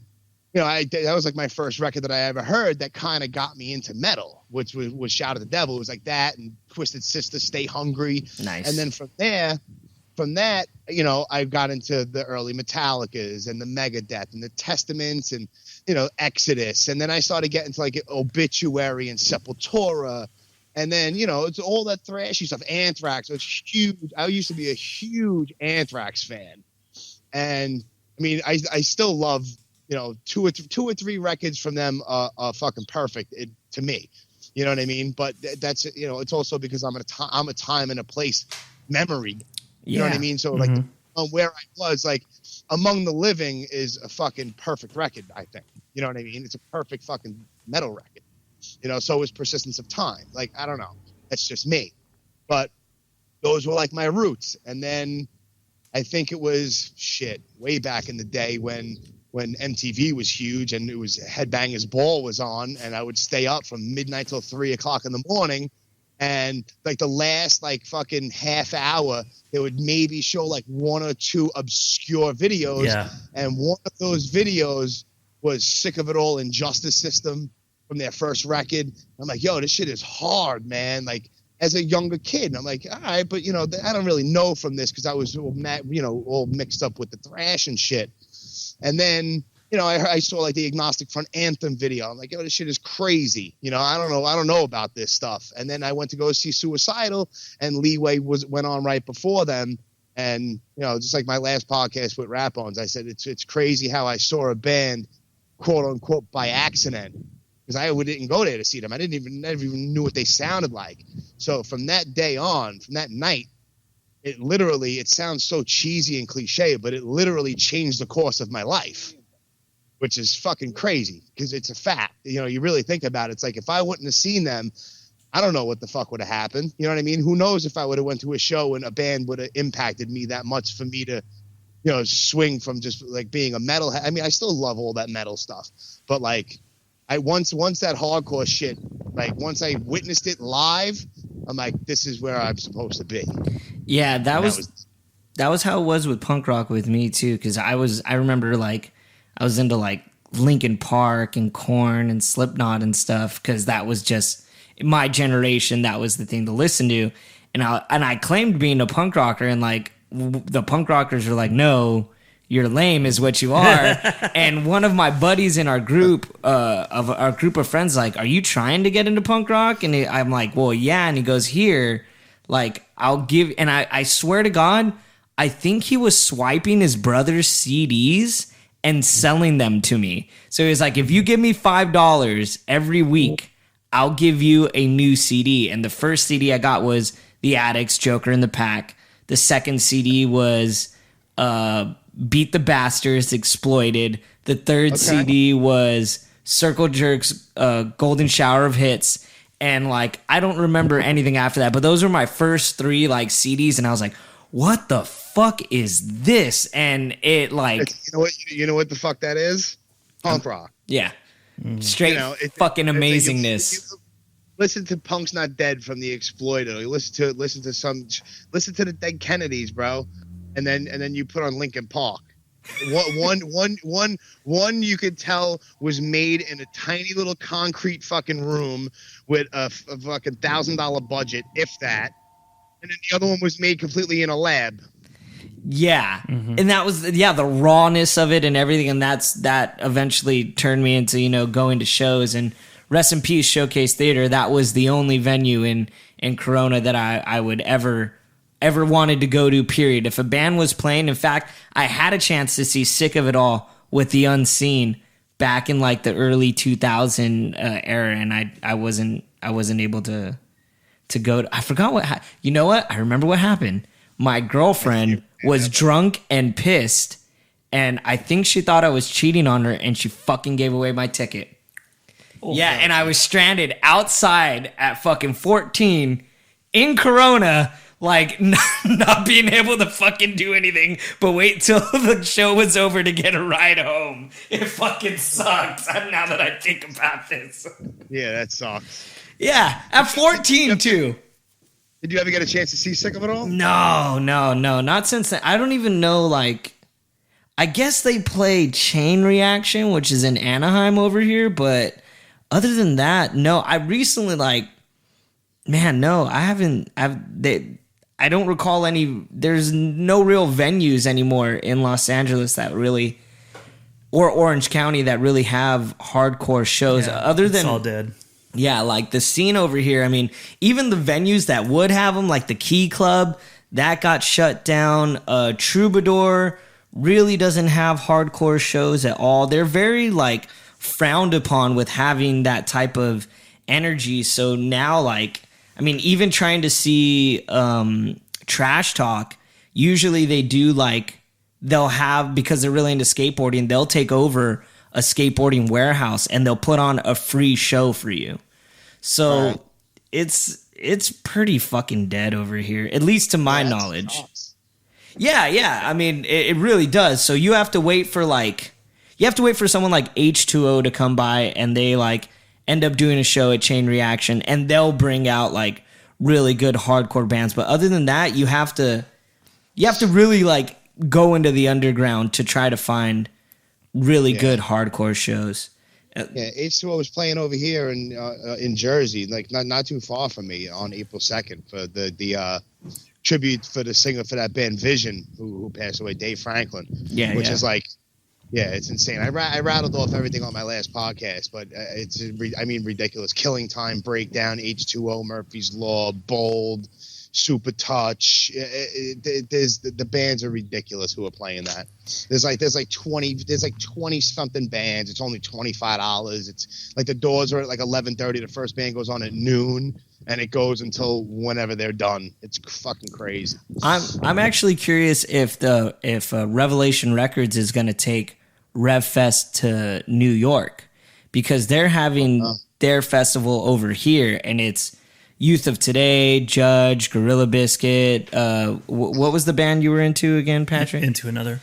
You know, that was like my first record that I ever heard that kind of got me into metal, which was Shout at the Devil. It was like that and Twisted Sister, Stay Hungry. Nice. And then from that, you know, I got into the early Metallicas and the Megadeth and the Testaments and, you know, Exodus. And then I started getting to like Obituary and Sepultura. And then, you know, it's all that thrashy stuff. Anthrax was huge. I used to be a huge Anthrax fan. And I mean, I still love, you know, two or three records from them are fucking perfect to me. You know what I mean? But that's, you know, it's also because I'm a time and a place memory. You know what I mean? So like where I was, like Among the Living is a fucking perfect record, I think. You know what I mean? It's a perfect fucking metal record. You know, so is Persistence of Time. Like, I don't know. That's just me. But those were like my roots. And then I think it was way back in the day when MTV was huge and it was Headbangers Ball was on, and I would stay up from midnight till 3 o'clock in the morning. And like the last like fucking half hour, they would maybe show like 1 or 2 obscure videos. Yeah. And one of those videos was Sick of It All Injustice System from their first record. I'm like, yo, this shit is hard, man. Like as a younger kid, and I'm like, all right, but you know, I don't really know from this because I was all mixed up with the thrash and shit. And then, you know, I saw like the Agnostic Front Anthem video. I'm like, yo, this shit is crazy. You know, I don't know about this stuff. And then I went to go see Suicidal, and Leeway went on right before them. And, you know, just like my last podcast with Ratt Bones, I said, it's crazy how I saw a band, quote unquote, by accident, because I didn't go there to see them. I never even knew what they sounded like. So from that day on, from that night, it sounds so cheesy and cliche, but it literally changed the course of my life, which is fucking crazy because it's a fact. You know, you really think about it. It's like if I wouldn't have seen them, I don't know what the fuck would have happened. You know what I mean? Who knows if I would have went to a show and a band would have impacted me that much for me to, you know, swing from just like being a metalhead. I mean, I still love all that metal stuff, but like once that hardcore shit, like once I witnessed it live, I'm like, this is where I'm supposed to be. Yeah, that was how it was with punk rock with me too. Because I remember like I was into like Linkin Park and Korn and Slipknot and stuff. Because that was just my generation. That was the thing to listen to, and I claimed being a punk rocker, and like the punk rockers were like, no, you're lame is what you are. And one of my buddies in our group of friends, like, are you trying to get into punk rock? And I'm like, well, yeah. And he goes, here, like, I'll give, and I swear to God, I think he was swiping his brother's CDs and selling them to me. So he was like, if you give me $5 every week, I'll give you a new CD. And the first CD I got was The Addicts, Joker in the Pack. The second CD was Beat the Bastards, Exploited. The third CD was Circle Jerks, Golden Shower of Hits. And like, I don't remember anything after that, but those were my first 3 like CDs. And I was like, what the fuck is this? And it like, you know what the fuck that is? Punk rock. Yeah. Straight fucking amazingness. Listen to Punk's Not Dead from The Exploited. Listen to the Dead Kennedys, bro. And then you put on Linkin Park. One you could tell was made in a tiny little concrete fucking room with a fucking $1,000 budget, if that. And then the other one was made completely in a lab. Yeah. And that was, the rawness of it and everything. And that eventually turned me into, going to shows. And rest in peace, Showcase Theater. That was the only venue in Corona that I would ever wanted to go to, period. If a band was playing, in fact, I had a chance to see Sick of It All with The Unseen back in like the early 2000 era. And I wasn't able to go to, I forgot what, you know what? I remember what happened. My girlfriend was drunk and pissed, and I think she thought I was cheating on her, and she fucking gave away my ticket. Oh, yeah, and I was stranded outside at fucking 14 in Corona, like not being able to fucking do anything but wait till the show was over to get a ride home. It fucking sucks now that I think about this. Yeah, that sucks. Yeah, at 14 too. Did you ever get a chance to see Sick of It All? No, not since then. I don't even know, like, I guess they play Chain Reaction, which is in Anaheim over here, but other than that, no. I recently, like, man, no, I haven't, I don't recall any, there's no real venues anymore in Los Angeles that really, or Orange County that really have hardcore shows, other than, it's all dead. Yeah, like the scene over here, I mean, even the venues that would have them, like the Key Club, that got shut down. Troubadour really doesn't have hardcore shows at all. They're very, like, frowned upon with having that type of energy. So now, like, I mean, even trying to see Trash Talk, usually they do, like, they'll have, because they're really into skateboarding, they'll take over a skateboarding warehouse and they'll put on a free show for you. So it's pretty fucking dead over here, at least to my knowledge. Yeah. I mean, it really does. So you have to wait for someone like H2O to come by, and they like end up doing a show at Chain Reaction, and they'll bring out like really good hardcore bands. But other than that, you have to really like go into the underground to try to find really good hardcore shows. Yeah, H2O was playing over here in Jersey, like not too far from me, on April 2nd for the tribute for the singer for that band Vision, who passed away, Dave Franklin. Which is like, it's insane. I rattled off everything on my last podcast, but it's ridiculous. Killing Time, Breakdown, H2O, Murphy's Law, Bold, Super Touch. The bands are ridiculous who are playing that. There's like 20 something bands. It's only $25. It's like the doors are at like 11:30. The first band goes on at noon, and it goes until whenever they're done. It's fucking crazy. I'm actually curious if Revelation Records is going to take RevFest to New York, because they're having their festival over here, and it's Youth of Today, Judge, Gorilla Biscuit. What was the band you were into again, Patrick? Into Another.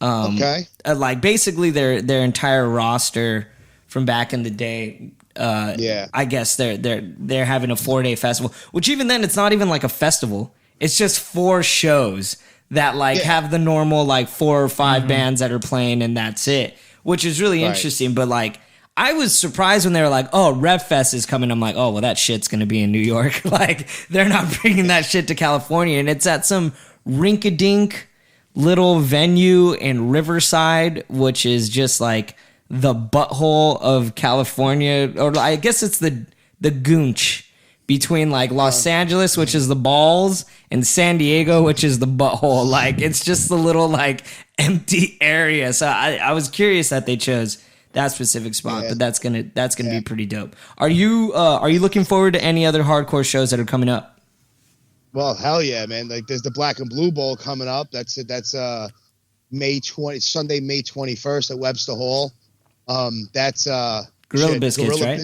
Okay. Like basically their entire roster from back in the day. Yeah. I guess they're having a 4-day festival, which even then it's not even like a festival. It's just 4 shows that like have the normal like 4 or 5 bands that are playing and that's it, which is really interesting. But like, I was surprised when they were like, oh, Rev Fest is coming. I'm like, oh, well, that shit's going to be in New York. Like, they're not bringing that shit to California. And it's at some rink-a-dink little venue in Riverside, which is just like the butthole of California. Or I guess it's the goonch between like Los Angeles, which is the balls, and San Diego, which is the butthole. Like, it's just the little like empty area. So I was curious that they chose that specific spot, but that's gonna be pretty dope. Are you looking forward to any other hardcore shows that are coming up? Well, hell yeah, man! Like there's the Black and Blue Bowl coming up. That's Sunday, May 21st at Webster Hall. That's Gorilla Biscuits, right?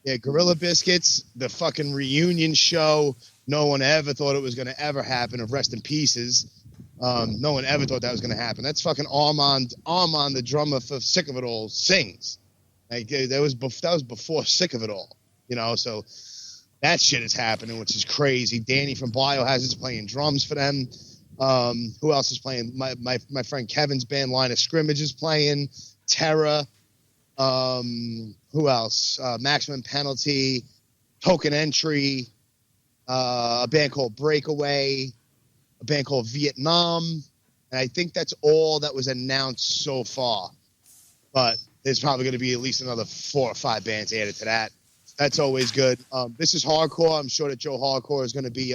Yeah, Gorilla Biscuits. The fucking reunion show. No one ever thought it was gonna ever happen. Of Rest in Pieces. No one ever thought that was going to happen. That's fucking Armand, the drummer for Sick of It All, sings. Like that was before Sick of It All, you know. So that shit is happening, which is crazy. Danny from Biohazard is playing drums for them. Who else is playing? My friend Kevin's band, Line of Scrimmage, is playing. Terra. Who else? Maximum Penalty, Token Entry, a band called Breakaway. A band called Vietnam, and I think that's all that was announced so far. But there's probably going to be at least another 4 or 5 bands added to that. That's always good. This is Hardcore. I'm sure that Joe Hardcore is going to be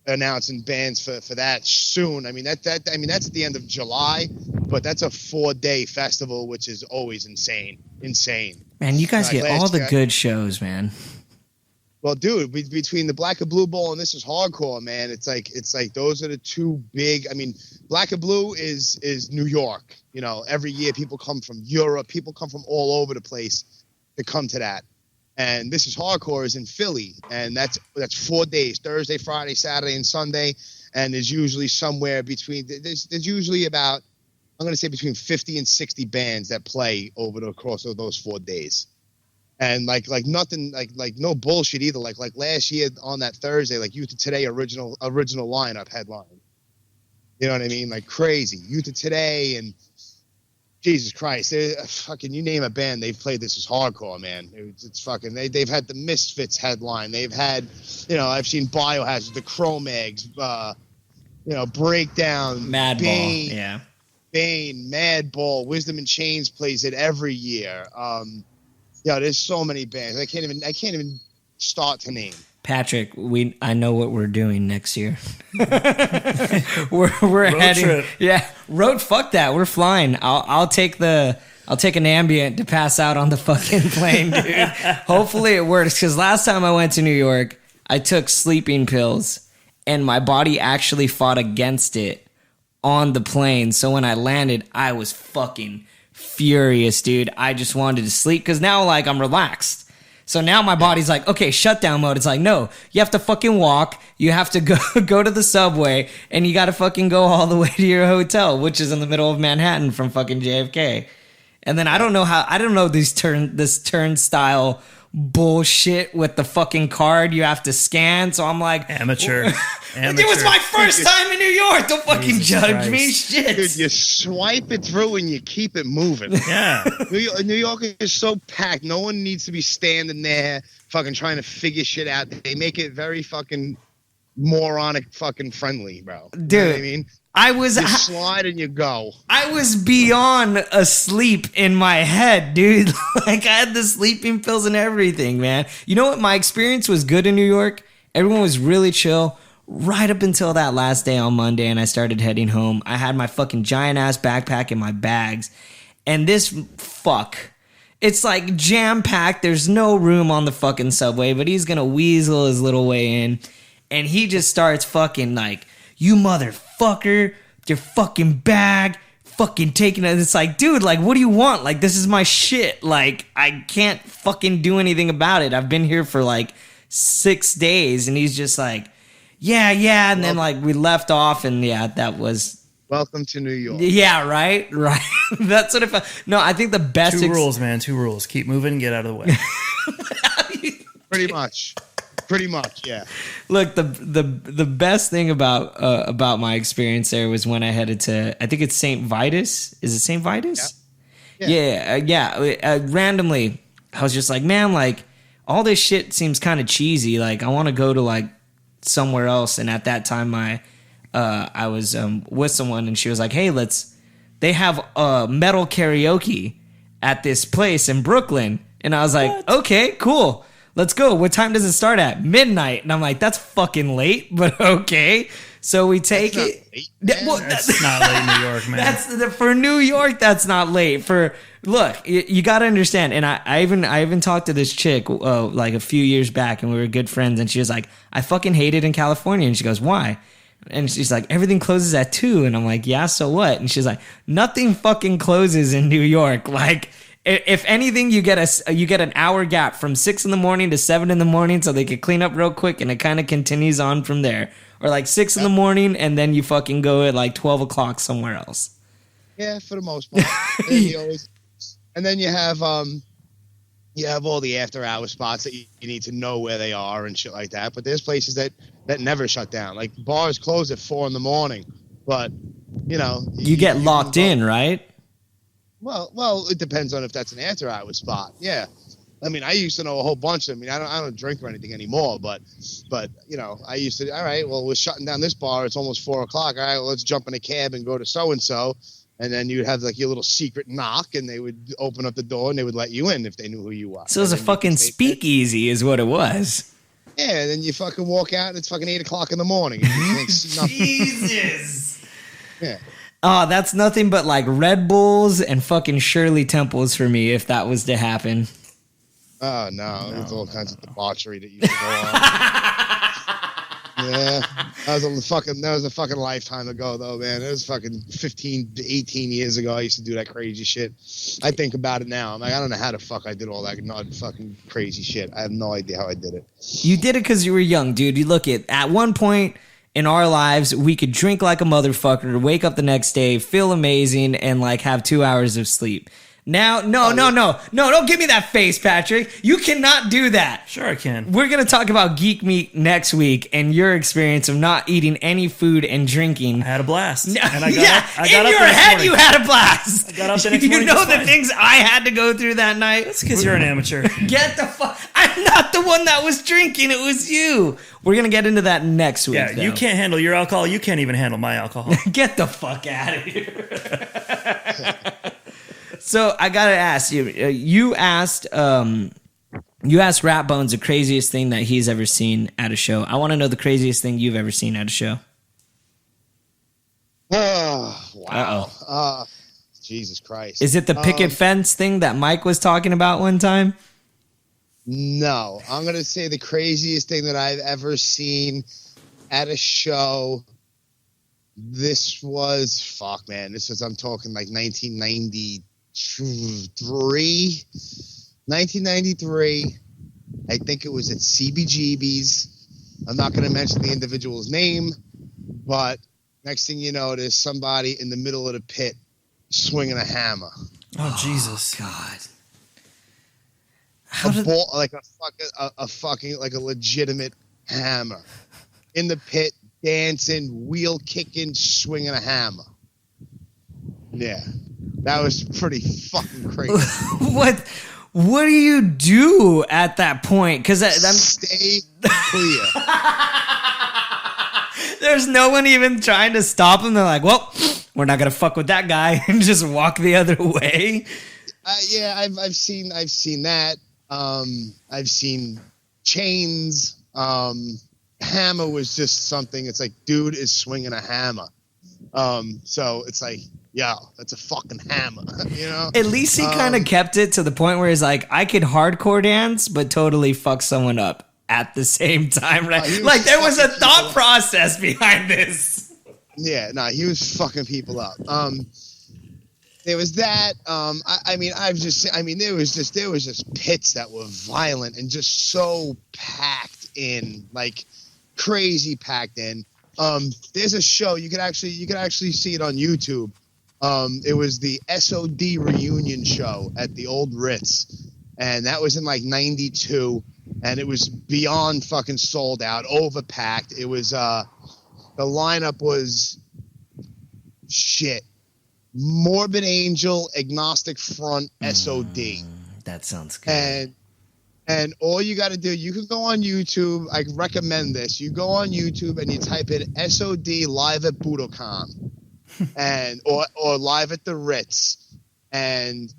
announcing bands for that soon. I mean that's at the end of July, but that's a 4-day festival, which is always insane. Man, you guys get all the good shows, man. Well, dude, between the Black and Blue Bowl and This Is Hardcore, man, it's like those are the 2 big. I mean, Black and Blue is New York. You know, every year people come from Europe, people come from all over the place to come to that. And This Is Hardcore is in Philly, and that's 4 days: Thursday, Friday, Saturday, and Sunday. And there's usually somewhere between there's usually about, I'm going to say, between 50 and 60 bands that play over the course of those 4 days. And like nothing, like no bullshit either. Like last year on that Thursday, like Youth of Today original lineup headline. You know what I mean? Like crazy. Youth of Today and Jesus Christ, fucking you name a band, they've played This Is Hardcore, man. It's fucking they've had the Misfits headline. They've had, you know, I've seen Biohazard, the Cro-Mags, you know, Breakdown, Madball, Bane, Madball, Wisdom in Chains plays it every year. Yeah, there's so many bands. I can't even start to name. Patrick, I know what we're doing next year. we're road heading. Trip. Yeah, road. Fuck that. We're flying. I'll take an ambient to pass out on the fucking plane, dude. Hopefully it works, because last time I went to New York, I took sleeping pills, and my body actually fought against it on the plane. So when I landed, I was fucking furious, dude. I just wanted to sleep, because now like I'm relaxed. So now my body's like, okay, shutdown mode. It's like, no, you have to fucking walk. You have to go to the subway, and you got to fucking go all the way to your hotel, which is in the middle of Manhattan from fucking JFK. And then I don't know this turnstile bullshit with the fucking card you have to scan. So I'm like, amateur. It was my first time in New York. Don't fucking judge me. Shit. Dude, you swipe it through and you keep it moving. Yeah. New York is so packed. No one needs to be standing there fucking trying to figure shit out. They make it very fucking moronic fucking friendly, bro. Dude, you know what I mean? You slide and you go. I was beyond asleep in my head, dude. Like, I had the sleeping pills and everything, man. You know what? My experience was good in New York. Everyone was really chill right up until that last day on Monday, and I started heading home. I had my fucking giant-ass backpack in my bags, and this fuck, it's like jam-packed. There's no room on the fucking subway, but he's gonna weasel his little way in, and he just starts fucking like, you motherfucker, your fucking bag, fucking taking it. It's like, dude, like, what do you want? Like, this is my shit. Like, I can't fucking do anything about it. I've been here for like 6 days, and he's just like, yeah. And then like we left off, and yeah, that was Welcome to New York. Yeah, right. That's what it felt. No, I think the best Two rules, man. 2 rules. Keep moving. Get out of the way. Pretty much, yeah. Look, the best thing about my experience there was when I headed to, I think it's St. Vitus. Is it St. Vitus? Yeah. Randomly, I was just like, man, like all this shit seems kind of cheesy. Like I want to go to like somewhere else. And at that time, I was with someone, and she was like, hey, they have metal karaoke at this place in Brooklyn. And I was like, okay, cool. Let's go. What time does it start at? Midnight. And I'm like, that's fucking late, but okay. So we take it. That's not late in New York, man. For New York, that's not late. Look, you got to understand. And I even talked to this chick like a few years back, and we were good friends. And she was like, I fucking hate it in California. And she goes, why? And she's like, everything closes at 2. And I'm like, yeah, so what? And she's like, nothing fucking closes in New York. Like, if anything, you get an hour gap from 6 a.m. to 7 a.m. so they can clean up real quick, and it kind of continues on from there. Or like 6 a.m. and then you fucking go at like 12 o'clock somewhere else. Yeah, for the most part. And then you have all the after hour spots that you need to know where they are and shit like that. But there's places that never shut down. Like bars close at 4 a.m, but you get locked in, right? Well, it depends on if that's an after-hour spot. Yeah, I mean, I used to know a whole bunch of them. I mean, I don't drink or anything anymore, but I used to. All right, well, we're shutting down this bar. It's almost 4 o'clock. All right, well, let's jump in a cab and go to so and so, and then you'd have like your little secret knock, and they would open up the door and they would let you in if they knew who you were. So it was a fucking speakeasy, is what it was. Yeah, and then you fucking walk out, and it's fucking 8 o'clock in the morning. And you can't see nothing. Jesus. Yeah. Oh, that's nothing but like Red Bulls and fucking Shirley Temples for me if that was to happen. Oh, no. There's all kinds of debauchery that used to go on. Yeah. That was a fucking lifetime ago, though, man. It was fucking 15 to 18 years ago. I used to do that crazy shit. I think about it now. I'm like, I don't know how the fuck I did all that fucking crazy shit. I have no idea how I did it. You did it because you were young, dude. You look at one point in our lives, we could drink like a motherfucker, wake up the next day, feel amazing, and like have 2 hours of sleep. Now, no, don't give me that face, Patrick. You cannot do that. Sure I can. We're going to talk about Geek Meat next week and your experience of not eating any food and drinking. I had a blast. And I got in your head, you had a blast. I got up the next morning. You know the things I had to go through that night? That's because you're an amateur. Get the fuck. I'm not the one that was drinking. It was you. We're going to get into that next week. Yeah, you can't handle your alcohol. You can't even handle my alcohol. Get the fuck out of here. So I gotta ask you. You asked Rat Bones the craziest thing that he's ever seen at a show. I want to know the craziest thing you've ever seen at a show. Oh, wow. Jesus Christ. Is it the picket fence thing that Mike was talking about one time? No, I'm gonna say the craziest thing that I've ever seen at a show. This was I'm talking like 1993. I think it was at CBGB's. I'm not going to mention the individual's name, but next thing you know, there's somebody in the middle of the pit swinging a hammer. Oh, Jesus. God. Like a fucking like a legitimate hammer in the pit, dancing, wheel kicking, swinging a hammer. Yeah. That was pretty fucking crazy. What do you do at that point? Because stay clear. There's no one even trying to stop him. They're like, well, we're not gonna fuck with that guy and just walk the other way. Yeah, I've seen that. I've seen chains. Hammer was just something. It's like, dude is swinging a hammer. So it's like, yo, that's a fucking hammer, you know? At least he kind of kept it to the point where he's like, I could hardcore dance, but totally fuck someone up at the same time, right? Like, there was a thought process behind this. Yeah, no, he was fucking people up. There was that. There was just pits that were violent and just so packed in, like crazy packed in. There's a show you could actually see it on YouTube. It was the SOD reunion show at the old Ritz, and that was in like '92, and it was beyond fucking sold out, overpacked. It was the lineup was shit. Morbid Angel, Agnostic Front, SOD. That sounds good. And all you got to do, you can go on YouTube. I recommend this. You go on YouTube and you type in SOD live at Budokan, and or live at the Ritz, and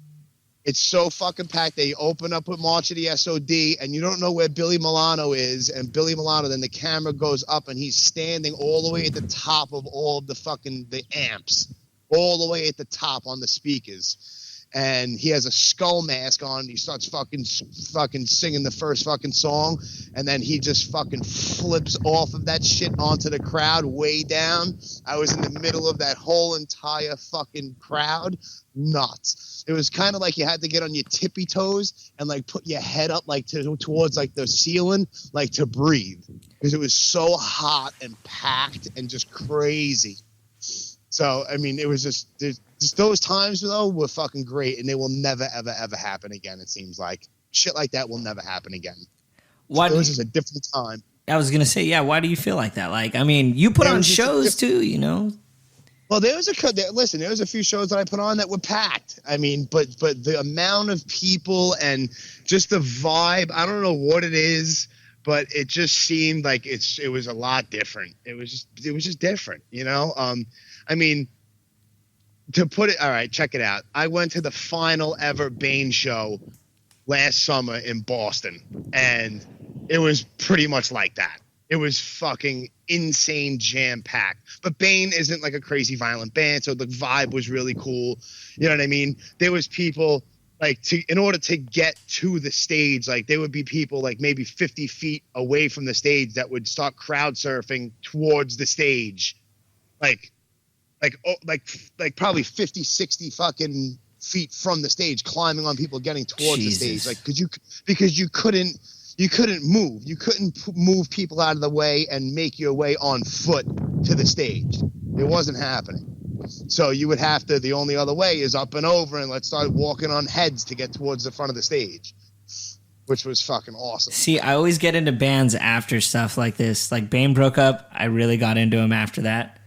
it's so fucking packed. They open up with March of the SOD, and you don't know where Billy Milano is, and Billy Milano, then the camera goes up, and he's standing all the way at the top of all of the amps, all the way at the top on the speakers. And he has a skull mask on. He starts fucking singing the first fucking song, and then he just fucking flips off of that shit onto the crowd way down. I was in the middle of that whole entire fucking crowd. Nuts. It was kind of like you had to get on your tippy toes and like put your head up like towards like the ceiling, like to breathe, because it was so hot and packed and just crazy. So, I mean, it was just those times, though, were fucking great, and they will never, ever, ever happen again, it seems like. Shit like that will never happen again. It was just a different time. I was going to say, yeah, why do you feel like that? Like, I mean, you put on shows, too, you know? Well, there was a few shows that I put on that were packed. I mean, but the amount of people and just the vibe, I don't know what it is, but it just seemed like it was a lot different. It was just different, you know? I mean, to put it, all right, check it out. I went to the final ever Bane show last summer in Boston, and it was pretty much like that. It was fucking insane jam-packed. But Bane isn't like a crazy violent band, so the vibe was really cool. You know what I mean? There was people, like, in order to get to the stage, like, there would be people, like, maybe 50 feet away from the stage that would start crowd surfing towards the stage. Like probably 50, 60 fucking feet from the stage, climbing on people getting towards the stage. Like, because you couldn't move. You couldn't move people out of the way and make your way on foot to the stage. It wasn't happening. So you would have to, the only other way is up and over, and let's start walking on heads to get towards the front of the stage, which was fucking awesome. See, I always get into bands after stuff like this. Like, Bane broke up. I really got into him after that.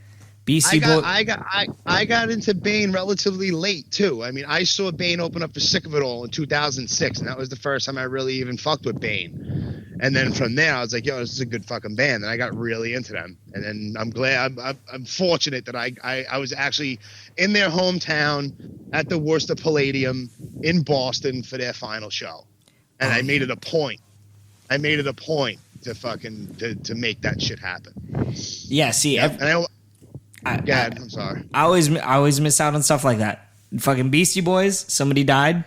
I got into Bane relatively late too. I mean, I saw Bane open up for Sick of It All in 2006, and that was the first time I really even fucked with Bane. And then from there, I was like, "Yo, this is a good fucking band," and I got really into them. And then I'm glad, I'm fortunate that I was actually in their hometown at the Worcester Palladium in Boston for their final show, and I made it a point. To fucking to make that shit happen. Yeah. See. I'm sorry. I always miss out on stuff like that. Fucking Beastie Boys, somebody died.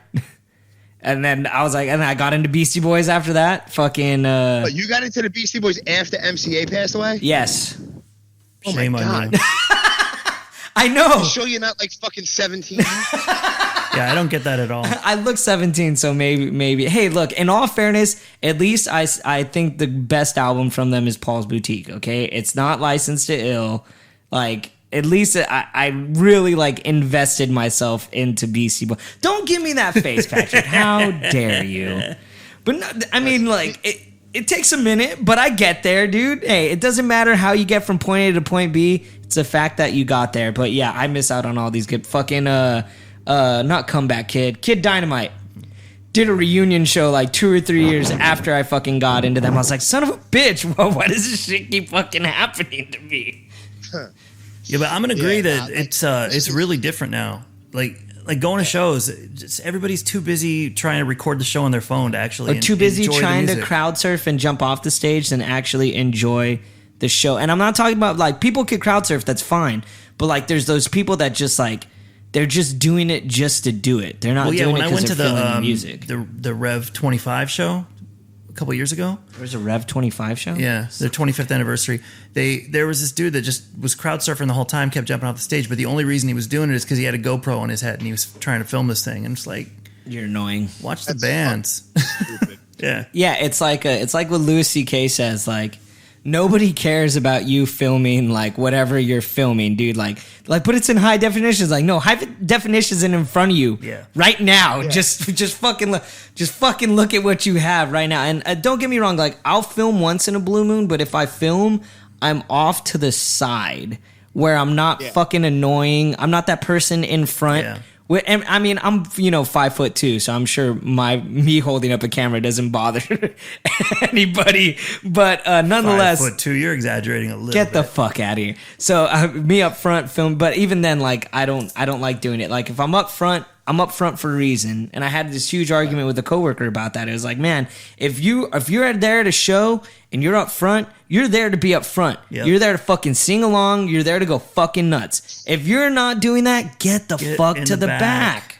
And then I was like, and I got into Beastie Boys after that. Fucking But you got into the Beastie Boys after MCA passed away? Yes. Oh Shame my God. On you. I know. You sure you're not like fucking 17? Yeah, I don't get that at all. I look 17, so maybe. Hey, look, in all fairness, at least I think the best album from them is Paul's Boutique, okay? It's not Licensed to Ill. Like, at least I really, like, invested myself into Beastie Boys. Don't give me that face, Patrick. How dare you? But, no, I mean, like, it takes a minute, but I get there, dude. Hey, it doesn't matter how you get from point A to point B. It's the fact that you got there. But, yeah, I miss out on all these good fucking, not Comeback Kid. Kid Dynamite. Did a reunion show like 2 or 3 years after I fucking got into them. I was like, son of a bitch, why does this shit keep fucking happening to me? Yeah, but I'm gonna agree that it's really different now. Like going to shows, just everybody's too busy trying to record the show on their phone to actually too busy trying to crowd surf and jump off the stage than actually enjoy the show. And I'm not talking about, like, people could crowd surf, that's fine, but like there's those people that just, like, they're just doing it just to do it. They're not doing it because they're feeling the music. The Rev 25 show a couple years ago. There was a Rev 25 show? Yeah, their 25th anniversary. There was this dude that just was crowd surfing the whole time, kept jumping off the stage, but the only reason he was doing it is because he had a GoPro on his head and he was trying to film this thing. And it's like, you're annoying. Watch the bands. Yeah, it's like what Louis C.K. says, like, nobody cares about you filming like whatever you're filming, dude. Like put it in high definition. It's like, no, high definition isn't in front of you right now. Yeah. Just fucking look at what you have right now. And don't get me wrong, like I'll film once in a blue moon, but if I film, I'm off to the side where I'm not fucking annoying. I'm not that person in front. Yeah. And I mean, I'm 5'2", so I'm sure me holding up a camera doesn't bother anybody. But nonetheless, 5'2", you're exaggerating a little. Get the fuck out of here. So me up front film, but even then, like I don't like doing it. Like if I'm up front for a reason. And I had this huge argument with a coworker about that. It was like, man, if you're there at a show and you're up front, you're there to be up front. Yep. You're there to fucking sing along. You're there to go fucking nuts. If you're not doing that, get the fuck to the back.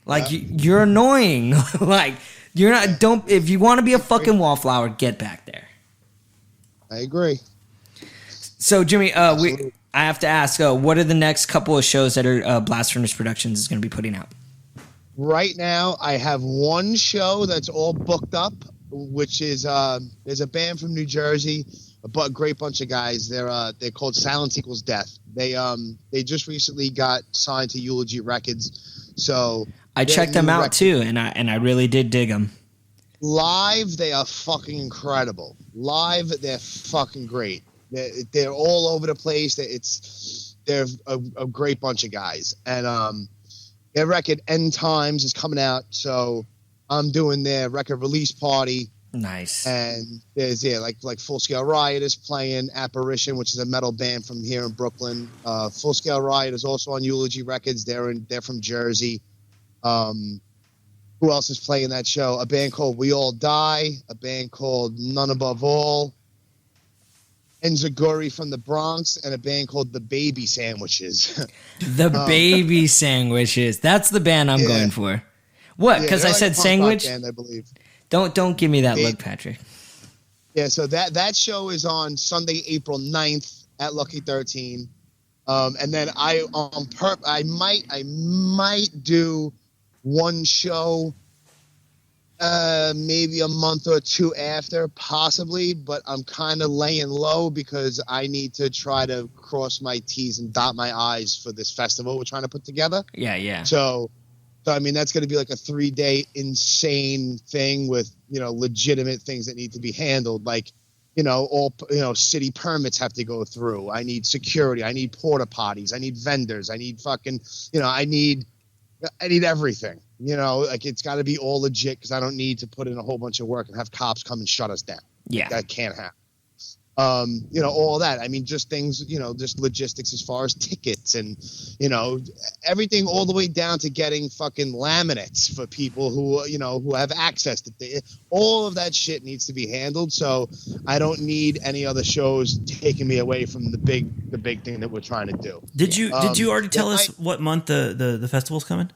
Like you're annoying. Like you're not. Don't. If you want to be a fucking wallflower, get back there. I agree. So Jimmy, I have to ask, what are the next couple of shows that are Blast Furnace Productions is going to be putting out? Right now, I have one show that's all booked up, which is there's a band from New Jersey, a great bunch of guys. They're called Silence Equals Death. They just recently got signed to Eulogy Records, so I checked them out too, and I really did dig them. Live, they are fucking incredible. Live, they're fucking great. They're all over the place. They're a great bunch of guys, and their record End Times is coming out, so I'm doing their record release party. Nice. And there's like Full Scale Riot is playing, Apparition, which is a metal band from here in Brooklyn. Full Scale Riot is also on Eulogy Records. They're from Jersey. Who else is playing that show? A band called We All Die, a band called None Above All, Enziguri from the Bronx, and a band called The Baby Sandwiches. The Baby Sandwiches. That's the band I'm going for. What? Because I said sandwich? Band, I believe. Don't give me that look, Patrick. Yeah, so that show is on Sunday, April 9th at Lucky 13. And then I might do one show maybe a month or two after, possibly, but I'm kind of laying low because I need to try to cross my T's and dot my I's for this festival we're trying to put together. Yeah. So I mean, that's going to be like a 3-day insane thing with, legitimate things that need to be handled. Like, all, city permits have to go through. I need security. I need porta potties. I need vendors. I need fucking, I need everything. Like it's got to be all legit because I don't need to put in a whole bunch of work and have cops come and shut us down. Yeah. That can't happen. All that. I mean, just things, just logistics as far as tickets and, everything all the way down to getting fucking laminates for people who have access to all of that shit needs to be handled. So I don't need any other shows taking me away from the big thing that we're trying to do. Did you already tell us what month the festival's coming?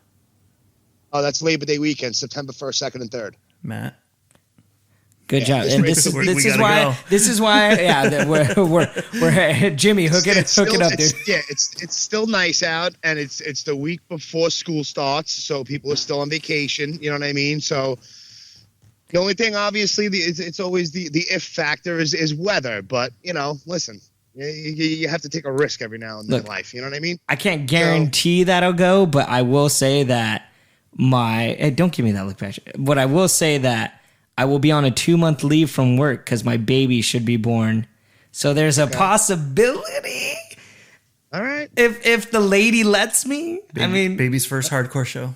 Oh, that's Labor Day weekend, September 1st, 2nd, and 3rd. Matt. Good job. And this is why we're Jimmy, hook it up, dude. Yeah, it's still nice out, and it's the week before school starts, so people are still on vacation. You know what I mean? So the only thing, obviously, it's always the if factor is weather. But listen, you have to take a risk every now and then in life. You know what I mean? I can't guarantee that'll go, but I will say that don't give me that look, Patrick. But I will say that I will be on a 2-month leave from work because my baby should be born. So there's a possibility. All right. If the lady lets me. Baby's first hardcore show.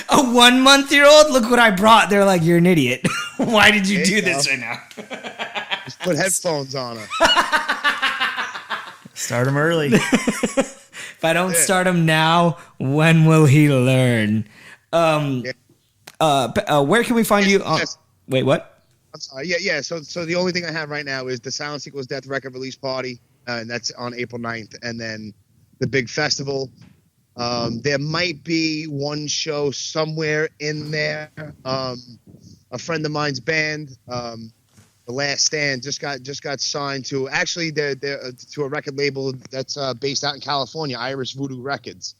A 1-month-old? Look what I brought. They're like, you're an idiot. Why did you do this right now? Just put headphones on her. Start him early. If I don't start him now, when will he learn? Where can we find you? Wait, what? I'm sorry. Yeah. So the only thing I have right now is the Silence Equals Death record release party, and that's on April 9th, and then the big festival. There might be one show somewhere in there. A friend of mine's band, The Last Stand, just got signed to they're to a record label that's based out in California, Irish Voodoo Records.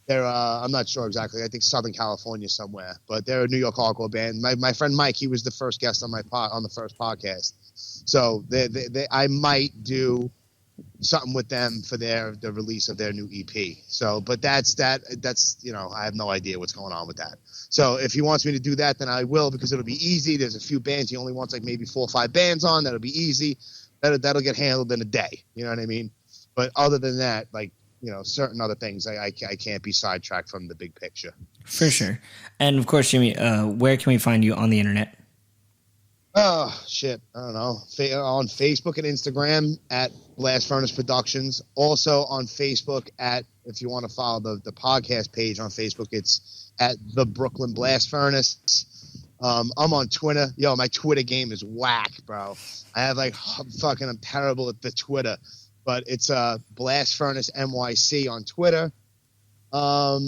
They're I'm not sure exactly. I think Southern California somewhere, but they're a New York hardcore band. My friend Mike, he was the first guest on on the first podcast. So I might do something with them for the release of their new EP. So, but that's I have no idea what's going on with that. So if he wants me to do that, then I will, because it'll be easy. There's a few bands. He only wants like maybe 4 or 5 bands on. That'll be easy. That'll get handled in a day. You know what I mean? But other than that, like, certain other things, I can't be sidetracked from the big picture. For sure. And of course, Jimmy, where can we find you on the internet? Oh, shit. I don't know. On Facebook and Instagram at Blast Furnace Productions. Also on Facebook if you want to follow the podcast page on Facebook, it's at the Brooklyn Blast Furnace. I'm on Twitter. Yo, my Twitter game is whack, bro. I have I'm terrible at the Twitter. But it's Blast Furnace NYC on Twitter. I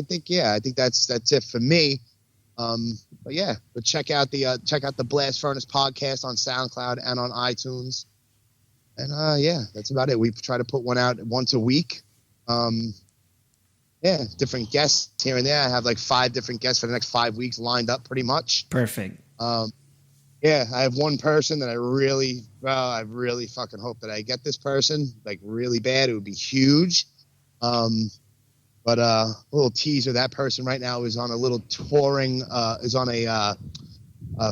think that's it for me. But check out the Blast Furnace podcast on SoundCloud and on iTunes. And that's about it. We try to put one out once a week. Different guests here and there. I have 5 different guests for the next 5 weeks lined up, pretty much. Perfect. I have one person that I really fucking hope that I get this person, really bad. It would be huge. But a little teaser, that person right now is on a little touring, is on a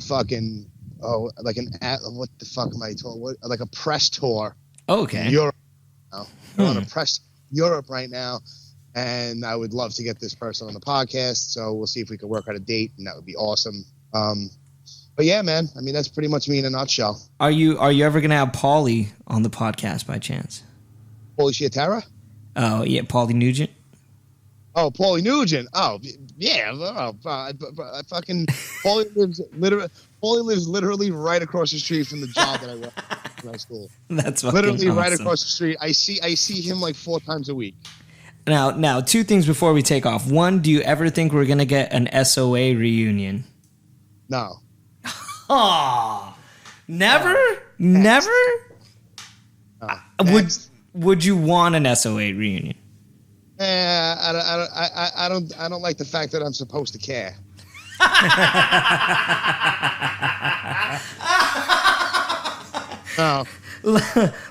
fucking, what the fuck am I told? Like a press tour. Okay. In Europe. They're on a press Europe right now. And I would love to get this person on the podcast. So we'll see if we can work out a date, and that would be awesome. But yeah, man, I mean, that's pretty much me in a nutshell. Are you ever going to have Paulie on the podcast by chance? Paulie Chiatara? Oh, yeah, Paulie Nugent. Oh, Paulie Nugent. Oh, yeah. Fucking Paulie lives literally right across the street from the job that I work in high school. That's fucking literally awesome. Right across the street. I see him 4 times a week. Now, 2 things before we take off. One, do you ever think we're going to get an SOA reunion? No. Oh, never? Never? Would you want an SOA reunion? I don't like the fact that I'm supposed to care. No,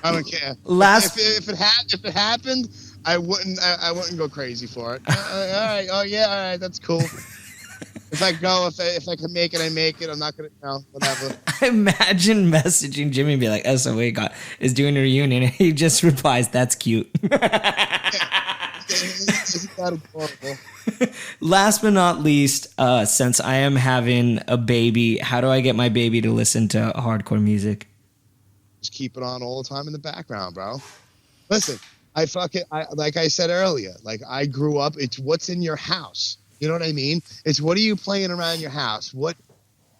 I don't care. If it happened, I wouldn't go crazy for it. All right. Oh yeah. All right. That's cool. If I go, if I can make it, I make it. I'm not gonna, whatever. Imagine messaging Jimmy and be like, "SOA is doing a reunion," and he just replies, "That's cute." Isn't that adorable? Last but not least, since I am having a baby, how do I get my baby to listen to hardcore music? Just keep it on all the time in the background, bro. Listen, like I said earlier, I grew up. It's what's in your house. You know what I mean? It's what are you playing around your house? What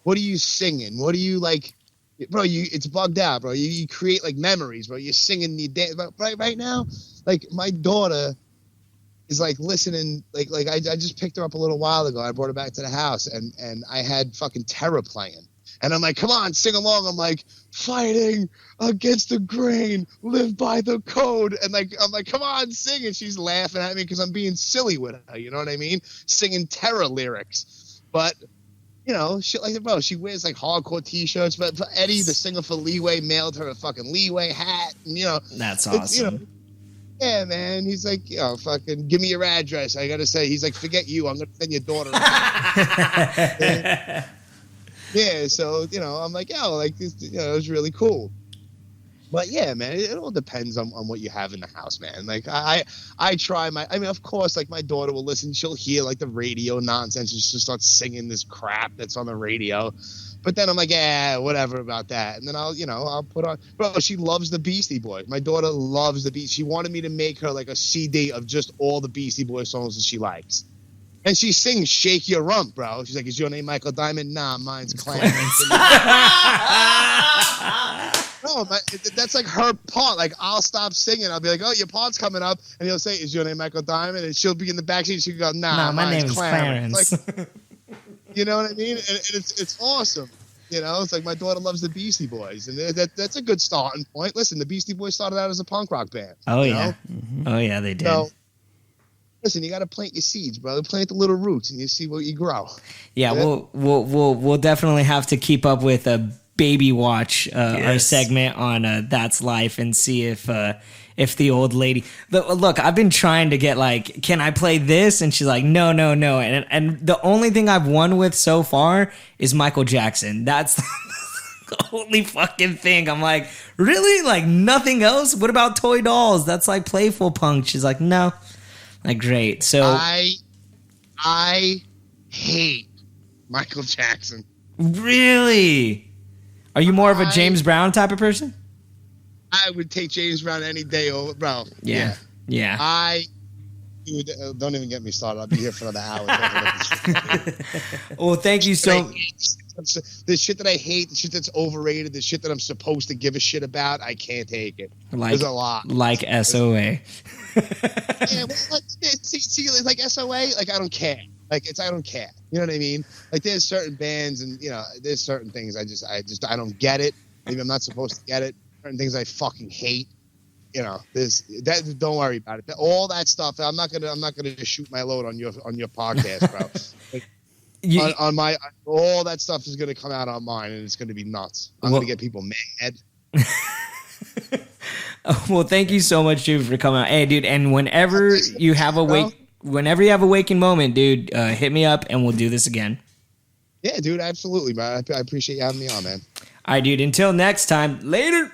are you singing? What are you bro? It's bugged out, bro. You create memories, bro. You're singing the dance. But right now, my daughter is listening. I just picked her up a little while ago. I brought her back to the house, and I had fucking Terror playing. And I'm like, come on, sing along. I'm like, fighting against the grain, live by the code. And I'm like, come on, sing. And she's laughing at me because I'm being silly with her. You know what I mean? Singing Terror lyrics. But, shit like that, bro. She wears hardcore t-shirts. But Eddie, the singer for Leeway, mailed her a fucking Leeway hat. And, that's awesome. Yeah, man. He's like, fucking give me your address. I got to say, he's like, forget you. I'm going to send your daughter. Yeah, so, I'm like, this, it was really cool. But yeah, man, it all depends on what you have in the house, man. I try of course, my daughter will listen, she'll hear the radio nonsense, and she'll start singing this crap that's on the radio. But then I'm like, whatever about that. And then I'll put on, bro, she loves the Beastie Boys. My daughter loves the Beastie. She wanted me to make her a CD of just all the Beastie Boys songs that she likes. And she sings "Shake Your Rump," bro. She's like, "Is your name Michael Diamond?" Nah, mine's Clarence. No, that's her part. I'll stop singing. I'll be like, "Oh, your part's coming up," and he'll say, "Is your name Michael Diamond?" And she'll be in the backseat. She'll go, "Nah, my name is Clarence." You know what I mean? And it's awesome. It's my daughter loves the Beastie Boys, and that's a good starting point. Listen, the Beastie Boys started out as a punk rock band. Oh yeah, mm-hmm. Oh yeah, they did. So, Listen, you got to plant your seeds, brother. Plant the little roots, and you see what you grow. Yeah, we'll definitely have to keep up with a baby watch our segment on That's Life and see if the old lady. Look, I've been trying to get like, can I play this? And she's like, no, and the only thing I've won with so far is Michael Jackson. That's the only fucking thing. I'm like, really? Like nothing else? What about toy dolls? That's like playful punk. She's like, no. Like, great. So I hate Michael Jackson. Really? Are you more of a James Brown type of person? I would take James Brown any day over, bro. Yeah. Dude, don't even get me started. I'll be here for another hour. Well, thank you so much. The shit that I hate, the shit that's overrated, the shit that I'm supposed to give a shit about, I can't take it. There's a lot. Like SOA. Yeah, well, see, like SOA, like I don't care. Like I don't care. You know what I mean? Like there's certain bands and there's certain things I don't get it. Maybe I'm not supposed to get it. Certain things I fucking hate. Don't worry about it. All that stuff. I'm not gonna shoot my load on your podcast, bro. Like, all that stuff is gonna come out on mine, and it's gonna be nuts. I'm gonna get people mad. Well, thank you so much, dude, for coming out. Hey, dude, and whenever you have a waking moment, dude, hit me up and we'll do this again. Yeah, dude, absolutely, man. I appreciate you having me on, man. All right, dude. Until next time, later.